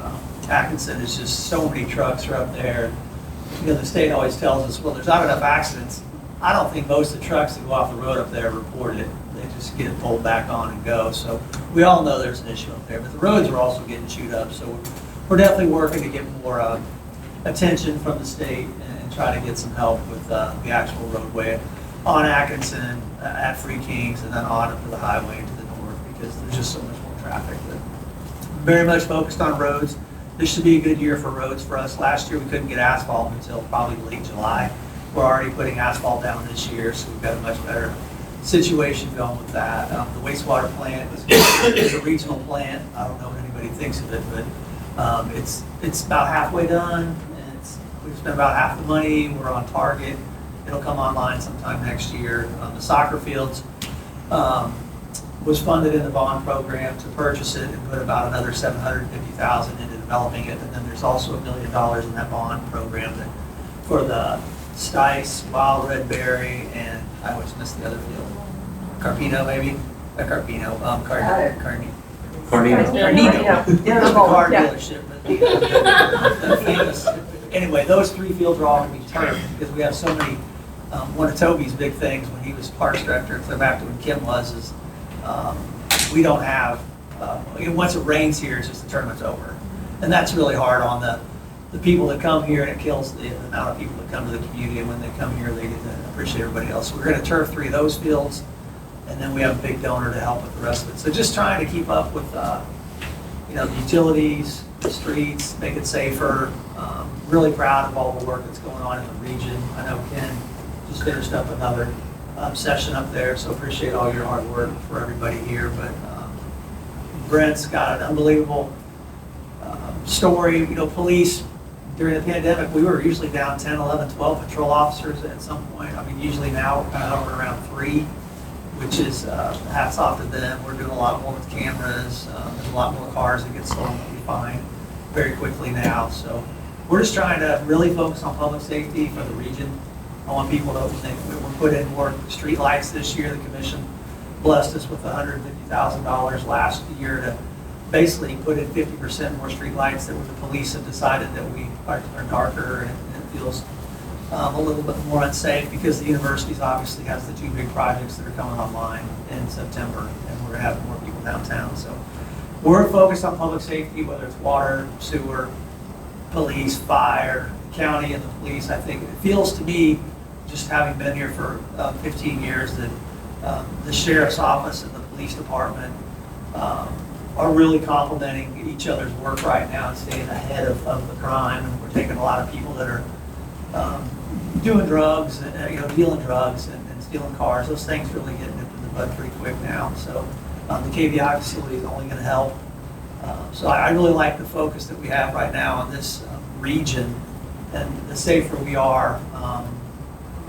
Atkinson is just so many trucks are up there. The state always tells us, well, there's not enough accidents. I don't think most of the trucks that go off the road up there report it. They just get pulled back on and go. So we all know there's an issue up there, but the roads are also getting chewed up. So we're definitely working to get more attention from the state and try to get some help with the actual roadway on Atkinson, at Free Kings, and then on up to the highway to the north, because there's just so much more traffic. But very much focused on roads. This should be a good year for roads for us. Last year we couldn't get asphalt until probably late July. We're already putting asphalt down this year, so we've got a much better situation going with that. The wastewater plant is a regional plant. I don't know what anybody thinks of it, but it's about halfway done. We've spent about half the money. We're on target. It'll come online sometime next year. The soccer fields was funded in the bond program to purchase it and put about another $750,000 into developing it. And then there's also $1 million in that bond program for the Stice, Wild Red Berry, and I always miss the other field, Carpino maybe. Carpino, Carnino. Carnino. Yeah, the car Yeah. dealership. but the famous- Anyway, those 3 fields are all gonna be turfed because we have so many, one of Toby's big things when he was parks director, clear back to when Kim was, is we don't have, once it rains here, it's just the tournament's over. And that's really hard on the people that come here, and it kills the amount of people that come to the community, and when they come here, they get to appreciate everybody else. So we're gonna turf 3 of those fields, and then we have a big donor to help with the rest of it. So just trying to keep up with, the utilities, the streets, make it safer. Really proud of all the work that's going on in the region. I know Ken just finished up another session up there, so appreciate all your hard work for everybody here. But Brent's got an unbelievable story. Police, during the pandemic, we were usually down 10, 11, 12 patrol officers at some point. I mean, usually now we're kind of hovering around 3, which is hats off to them. We're doing a lot more with cameras. There's a lot more cars that get stolen that we find very quickly now. So we're just trying to really focus on public safety for the region. I want people to think that we're putting more street lights this year. The commission blessed us with $150,000 last year to basically put in 50% more street lights that the police have decided that we are darker, and it feels a little bit more unsafe because the universities obviously has the 2 big projects that are coming online in September, and we're gonna have more people downtown. So we're focused on public safety, whether it's water, sewer, police, fire, county, and the police. I think it feels to me, just having been here for 15 years, that the sheriff's office and the police department are really complementing each other's work right now and staying ahead of the crime. And we're taking a lot of people that are doing drugs, dealing drugs and stealing cars. Those things really get nipped in the bud pretty quick now. So the KBI facility is only going to help. So I really like the focus that we have right now on this region, and the safer we are,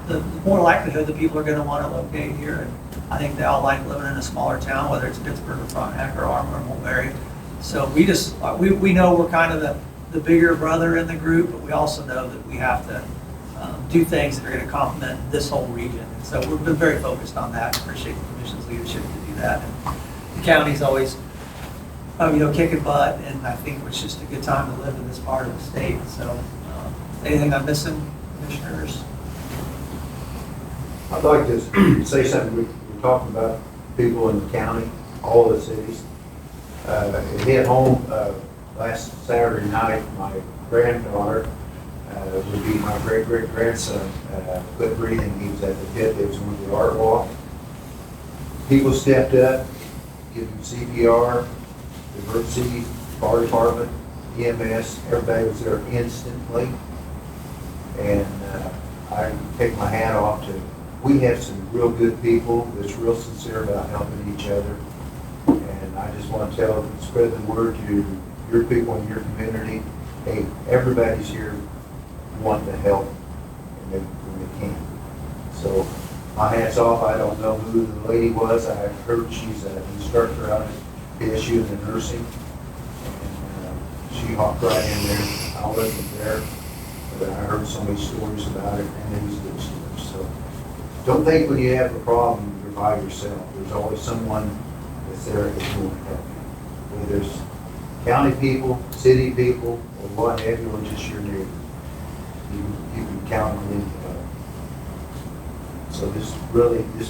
the more likelihood that people are going to want to locate here. And I think they all like living in a smaller town, whether it's Pittsburgh or Frontenac or Armour or Mulberry. So we know we're kind of the bigger brother in the group, but we also know that we have to do things that are going to complement this whole region. And so we've been very focused on that. Appreciate the commission's leadership to do that. And the county's always, kicking butt, and I think it's just a good time to live in this part of the state. So anything I'm missing, commissioners? I'd like to say something. We're talking about people in the county, all the cities. It hit home last Saturday night. My granddaughter would be my great-great-grandson quit breathing. He was at the pit. It was one of the art walk. People stepped up, gave him CPR, the emergency fire department, EMS, everybody was there instantly. And I take my hat off to, we have some real good people that's real sincere about helping each other. And I just want to spread the word to your people in your community. Hey, everybody's here wanting to help when they can. So my hat's off. I don't know who the lady was. I heard she's an instructor out at PSU in the nursing. And she hopped right in there. I wasn't there, but I heard so many stories about it, and it was good stories. So don't think when you have a problem, you're by yourself. There's always someone that's there that's going to help you. Whether it's county people, city people, or what have you, or just your neighbor. You can count on them to help. So this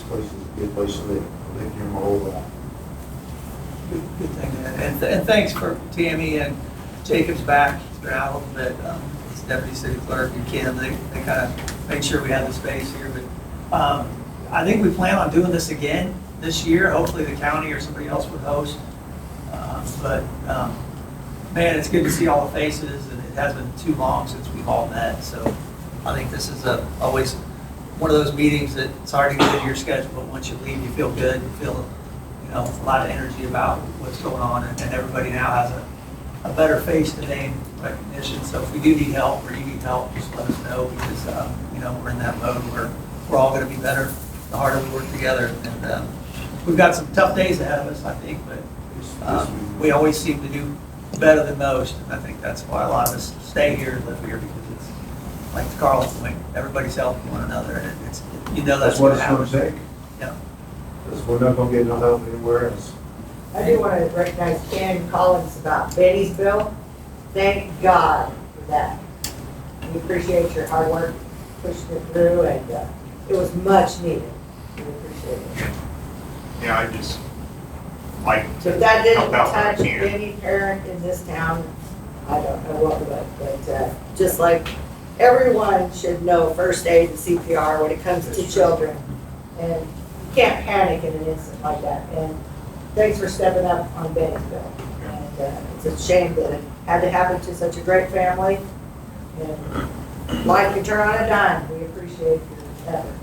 place is a good place to live. I lived here my whole life. Good thing. And thanks for Tammy and Jacob's back. He's been out a little bit. His deputy city clerk and Kim, they kind of made sure we had the space here. But I think we plan on doing this again this year. Hopefully the county or somebody else would host. Man, it's good to see all the faces, and it has been too long since we've all met. So I think this is always one of those meetings that it's hard to get into your schedule, but once you leave, you feel good. You feel a lot of energy about what's going on, and everybody now has a better face to name recognition. So if we do need help or you need help, just let us know, because we're in that mode where we're all going to be better the harder we work together. And we've got some tough days ahead of us, I think, but we always seem to do better than most, and I think that's why a lot of us stay here and live here, because it's like the Carl's point, everybody's helping one another, and it's that's what what it's going happens. to take. Yeah. because we're not gonna get no help anywhere else. I do want to recognize Ken Collins about Betty'sville. Thank God for that. We appreciate your hard work pushing it through, and it was much needed. We appreciate it. Yeah, I just like So to if that help didn't out where I touch can. any parent in this town, I don't know what would, but just like everyone should know first aid and CPR when it comes to children. And you can't panic in an instant like that. And thanks for stepping up on Betty'sville. And it's a shame that it had to happen to such a great family. And life can turn on a dime. We appreciate your effort.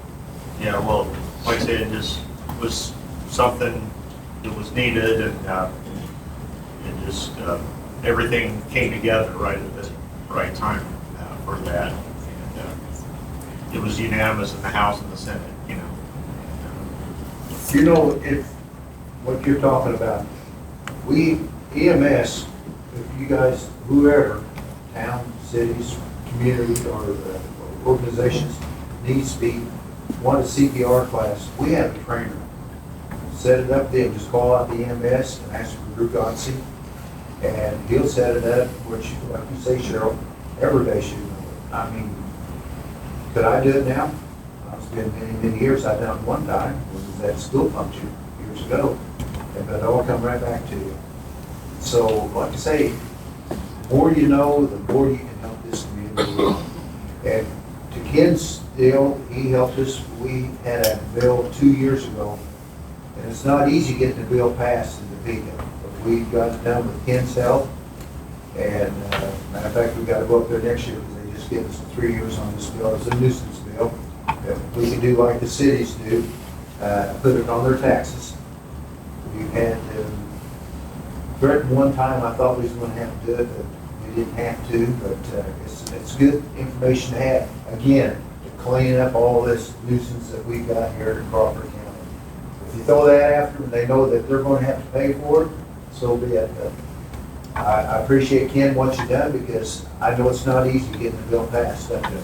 Yeah, well, like I said, it just was something that was needed, and it just, everything came together right at the right time for that. And it was unanimous in the House and the Senate, you know. You know, if, what you're talking about, we, EMS, if you guys, whoever, town, cities, community, or organizations needs to be, want a CPR class, we have a trainer. Set it up then, just call out the EMS and ask for Drew Godsey, and he'll set it up, which, like you say, Cheryl, everybody should know it. I mean, could I do it now? It's been many, many years. I've done it one time, it was that school function years ago, but it all come right back to you. So, like I say, the more you know, the more you can help this community. And to Ken's deal, he helped us. We had a bill 2 years ago, and it's not easy getting the bill passed in Topeka, but we got it done with Ken's help. And matter of fact, we got to go up there next year because they just gave us 3 years on this bill. It's a nuisance bill. We can do like the cities do, put it on their taxes. We had threatened one time, I thought we was going to have to do it, but we didn't have to. But it's good information to have, again, to clean up all this nuisance that we've got here in Crawford County. If you throw that after them, they know that they're going to have to pay for it, so be it. I appreciate, Ken, what you've done, because I know it's not easy getting the bill passed up there.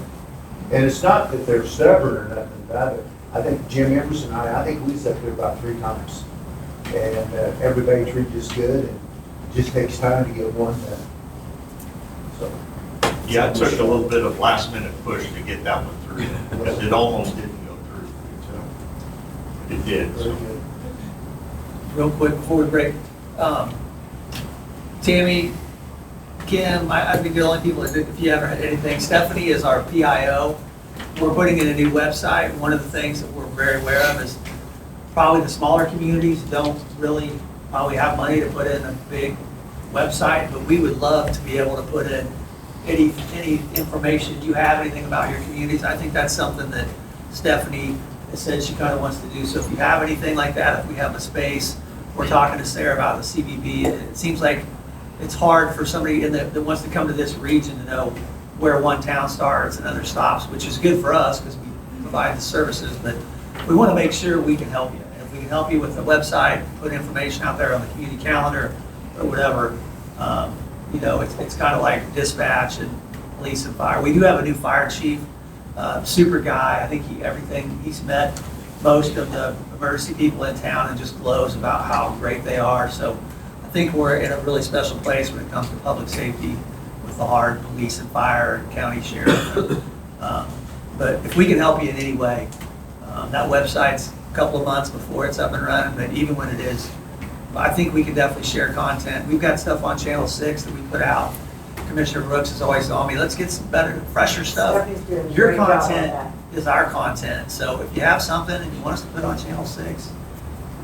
And it's not that they're stubborn or nothing about it. I think Jim Emerson and I think we was up there about 3 times. And everybody treated us good, and it just takes time to get one done. So. Yeah, it took a little bit of last minute push to get that one through, because it almost didn't go through, so it did. So. Real quick before we break, Tammy, Kim, I'd be the only people, if you ever had anything. Stephanie is our PIO. We're putting in a new website. One of the things that we're very aware of is probably the smaller communities don't really probably have money to put in a big website, but we would love to be able to put in any information. Do you have anything about your communities? I think that's something that Stephanie has said she kind of wants to do. So if you have anything like that, if we have a space, we're talking to Sarah about the CBB. It seems like it's hard for somebody that wants to come to this region to know where one town starts and other stops, which is good for us because we provide the services, but we want to make sure we can help you. And if we can help you with the website, put information out there on the community calendar or whatever, you know, it's kind of like dispatch and police and fire. We do have a new fire chief, super guy. I think he's met most of the emergency people in town and just glows about how great they are. So I think we're in a really special place when it comes to public safety with the hard police and fire and county sheriff. But if we can help you in any way, that website's a couple of months before it's up and running, but even when it is, I think we can definitely share content. We've got stuff on Channel 6 that we put out. Commissioner Brooks has always told me, let's get some better, fresher stuff. Stephanie's doing a Your great job on content that. is our content. So if you have something and you want us to put on Channel 6,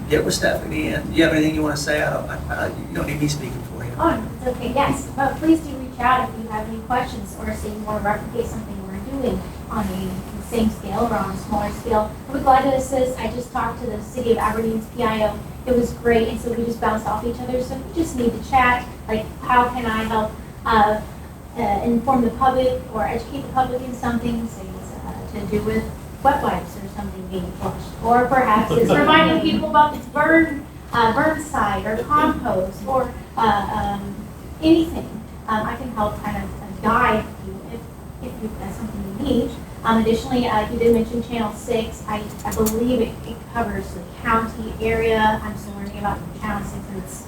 get with Stephanie. And do you have anything you want to say? You don't need me speaking for you. Oh, it's okay, yes, but please do reach out if you have any questions or say you want to replicate something we're doing on the same scale or on a smaller scale. We're glad to assist. I just talked to the City of Aberdeen's PIO. It was great, and so we just bounced off each other. So we just need to chat, like how can I help inform the public or educate the public in something, say it's to do with wet wipes or something being flushed. Or perhaps it's reminding people about this burn site or compost or anything. I can help kind of guide you if that's something you need. Additionally, you did mention Channel 6. I believe it covers the county area. I'm still learning about Channel 6 and its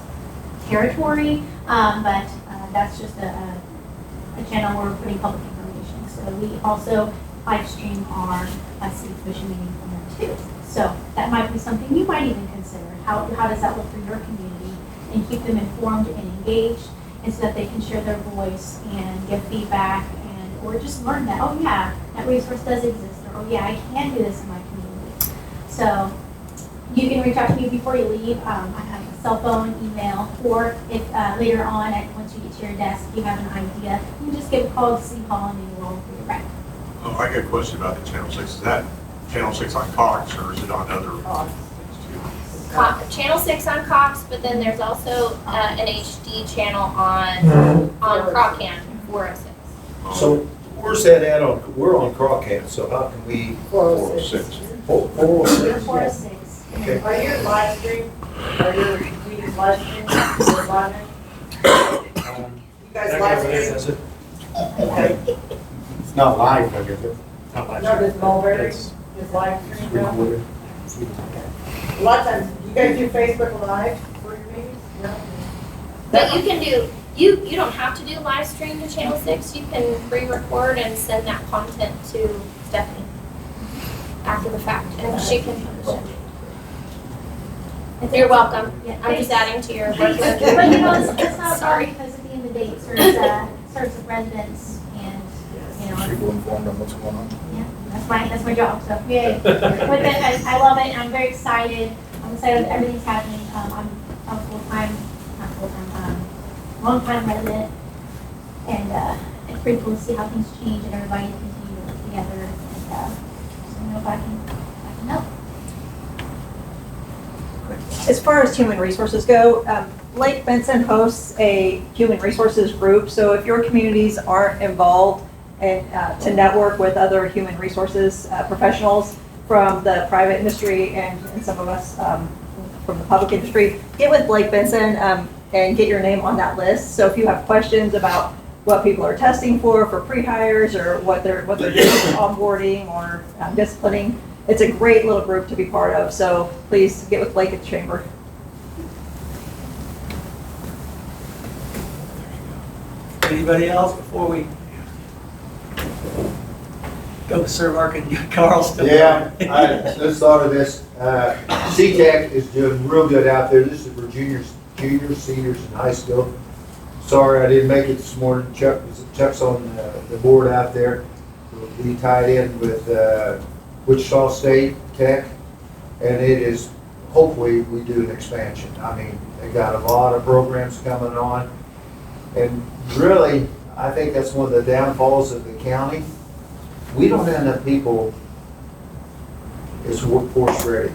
territory, but that's just a channel where we're putting public information. So we also live stream our city commission meeting from there too. So that might be something you might even consider. How does that look for your community? And keep them informed and engaged, and so that they can share their voice and give feedback, and or just learn that, oh yeah, that resource does exist, or oh yeah, I can do this in my community. So you can reach out to me before you leave. I have a cell phone, email, or if later on, once you get to your desk, if you have an idea, you can just give a call to City Hall and then we'll do it right. Oh, I got a question about the Channel 6. Is that Channel 6 on Cox or is it on other things too? Channel 6 on Cox, but then there's also an HD channel on Crockham 406. So where's that at on, we're on Crockham, so how can we? 406. 406. 406. Okay. Are you live stream? Are your meetings live stream? You're live? You guys live stream? Okay. It's not live, I guess. Not live No, stream. does Mulberry It's- is live It's stream? No? recorded. A lot of times, you guys do Facebook Live for your meetings? No? But you can do, you don't have to do live stream to Channel 6. You can pre-record and send that content to Stephanie after the fact, and she can publish it. You're welcome. Yeah, I'm just adding to your But workload. you know, it's not Sorry. because at the end of the day, it serves the residents and, you know. People informed on what's going on. Yeah, that's my job, so yay. But then I love it, and I'm very excited. I'm excited that everything's happening. I'm a full-time, not full-time, long-time resident. And it's pretty cool to see how things change and everybody continue to work together. And so I know if I can help. As far as human resources go, Lake Benson hosts a human resources group. So if your communities aren't involved and to network with other human resources professionals from the private industry and some of us from the public industry, get with Lake Benson and get your name on that list. So if you have questions about what people are testing for pre-hires or what they're doing for onboarding or disciplining, it's a great little group to be part of. So please get with Lake at the Chamber. Anybody else before we go serve our Carl still? Yeah, I just thought of this. CTEC is doing real good out there. This is for juniors, seniors, and high school. Sorry, I didn't make it this morning. Chuck's on the board out there. We tied in with Wichita State Tech, and it is, hopefully, we do an expansion. I mean, they got a lot of programs coming on, and really, I think that's one of the downfalls of the county. We don't have enough people as workforce ready.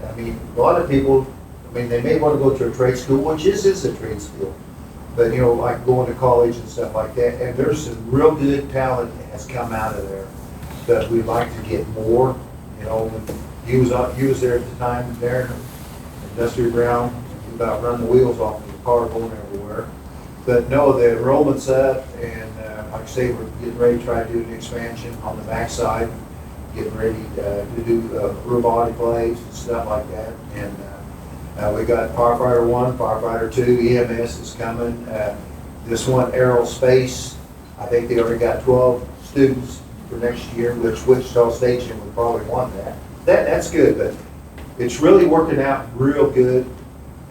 I mean, a lot of people, I mean, they may want to go to a trade school, which is a trade school, but you know, like going to college and stuff like that, and there's some real good talent that has come out of there, but we'd like to get more. You know, when you was there at the time, there, Dusty Brown, you about run the wheels off of the car going everywhere. But no, the enrollment's up, and like I say, we're getting ready to try to do an expansion on the backside, getting ready to do robotic legs and stuff like that. And we got firefighter 1, firefighter 2, EMS is coming. This one, aerospace, I think they already got 12 students for next year, which Wichita Station would probably want that. That's good, but it's really working out real good.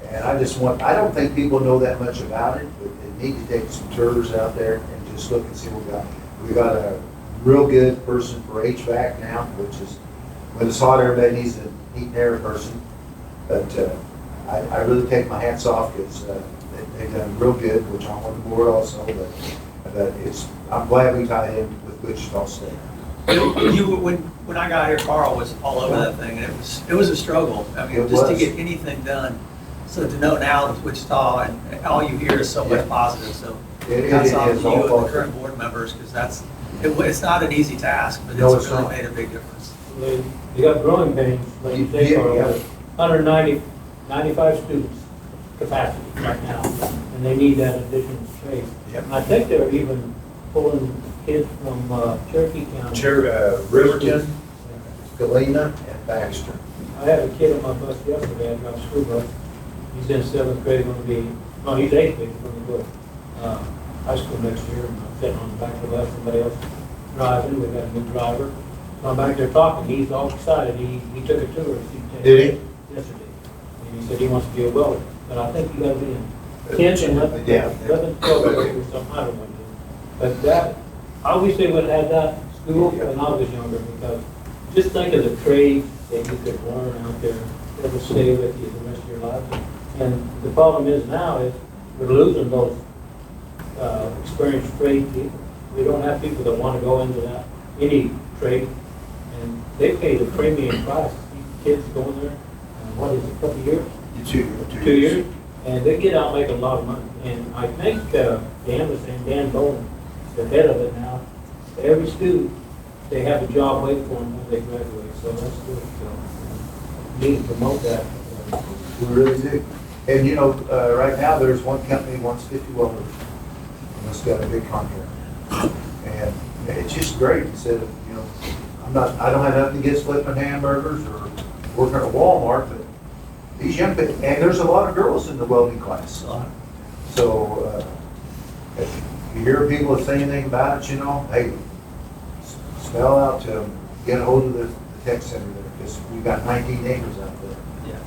And I don't think people know that much about it, but they need to take some tours out there and just look and see what we got. We got a real good person for HVAC now, which is, when it's hot, everybody needs a heat and air person. But I really take my hats off because they've done real good, which I'm on the board also, but I'm glad we tied in with Wichita State. When I got here, Carl was all over that thing, and it was a struggle. I mean, just to get anything done. So to know now with Wichita, and all you hear is so much positive, so that's off to you and the current board members, because it's not an easy task, but it's really made a big difference. They got growing pains, like you say, Carl, 195 students capacity right now, and they need that additional space. Yep. And I think they're even pulling kids from Cherokee County. Riverton, Galena, and Baxter. I had a kid on my bus yesterday, I got a school bus. He's in 7th grade, going to be, no, he's 8th grade, going to go high school next year. And I'm sitting on the back of the bus, somebody else driving, we got a new driver. So I'm back there talking, he's all excited, he took a tour. Did he? Yesterday. And he said he wants to be a welder, but I think you got to be in 10 and 11, Yeah. 11, 12 or something, I don't know. But that, I wish they would have had that in school when I was younger, because just think of the trade that you could learn out there that would stay with you the rest of your life. And the problem is now is we're losing those experienced trade people. We don't have people that want to go into that, any trade. And they pay the premium price. These kids go in there, what is it, a couple of years? 2 years. And they get out and make a lot of money. And I think Dan was saying, Dan Bowen, the head of it now, every student, they have a job waiting for them when they graduate. So that's good. So we need to promote that. We really do. And you know, right now, there's one company wants 50 welders, and it's got a big contract. And it's just great. He said, you know, I don't have nothing against flipping hamburgers or working at Walmart, but these young people, and there's a lot of girls in the welding class. So if you hear people say anything about it, you know, hey, spell out to them, get a hold of the tech center there, because we've got 19 acres out there. Yeah.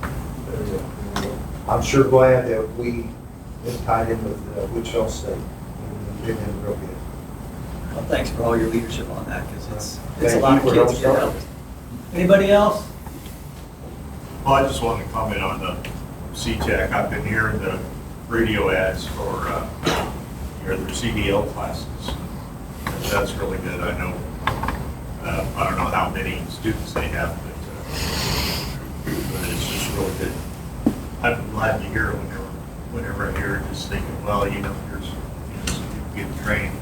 I'm sure glad that we been tied in with Wichita State. We've been in real good. Well, thanks for all your leadership on that, because it's Thank a lot of you for kids to get helping helped. Anybody else? Well, I just wanted to comment on the CTEC. I've been hearing the radio ads for their CDL classes. That's really good. I know, I don't know how many students they have, but it's just really good. I'm glad to hear it whenever I hear it, just thinking, well, you know, there's some people getting trained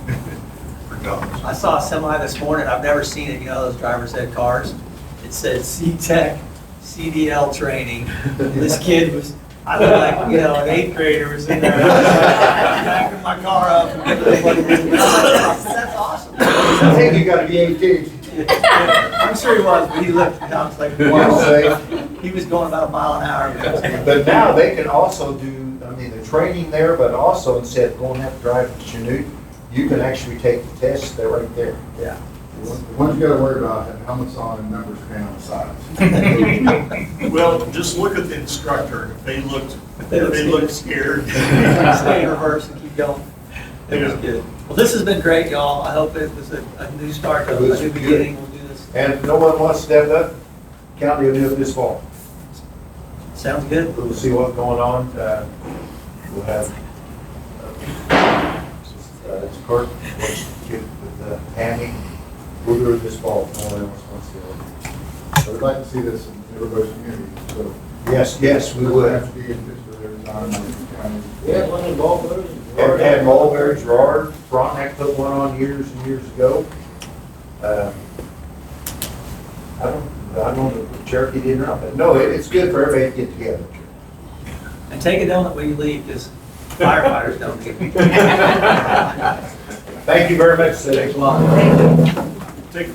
for jobs. I saw a semi this morning, I've never seen it, you know, those driver's ed cars. It said C-Tech CDL training. And this kid was, I looked like, you know, an 8th grader was in there. Backing my car up. That's awesome. I think you gotta be 18. I'm sure he was, but he looked, I was like, wow. He was going about a mile an hour. But now they can also do, I mean, the training there, but also instead of going have to drive to Chanute, you can actually take the test there right there. Yeah. The ones you gotta worry about have helmets on and numbers paying on the sides. Well, just look at the instructor. If they looked scared. Stay in reverse and keep going. It was good. Well, this has been great, y'all. I hope it was a new start, a new beginning. We'll do this. And if no one wants to step up, county will do it this fall. Sounds good. We'll see what's going on. We'll have, it's Kurt, let's get with Tammy. We'll do it this fall. No one else wants to. So we'd like to see this in everybody's community, so. Yes, we would. Have to be in Pittsburgh every time. We had one in Ballbird. And had Mulberry, Gerard, Frontenac put one on years and years ago. I don't know if Cherokee did or not, but no, it's good for everybody to get together. And take a donut when you leave, because firefighters don't get me. Thank you very much, City. Thanks a lot. Take a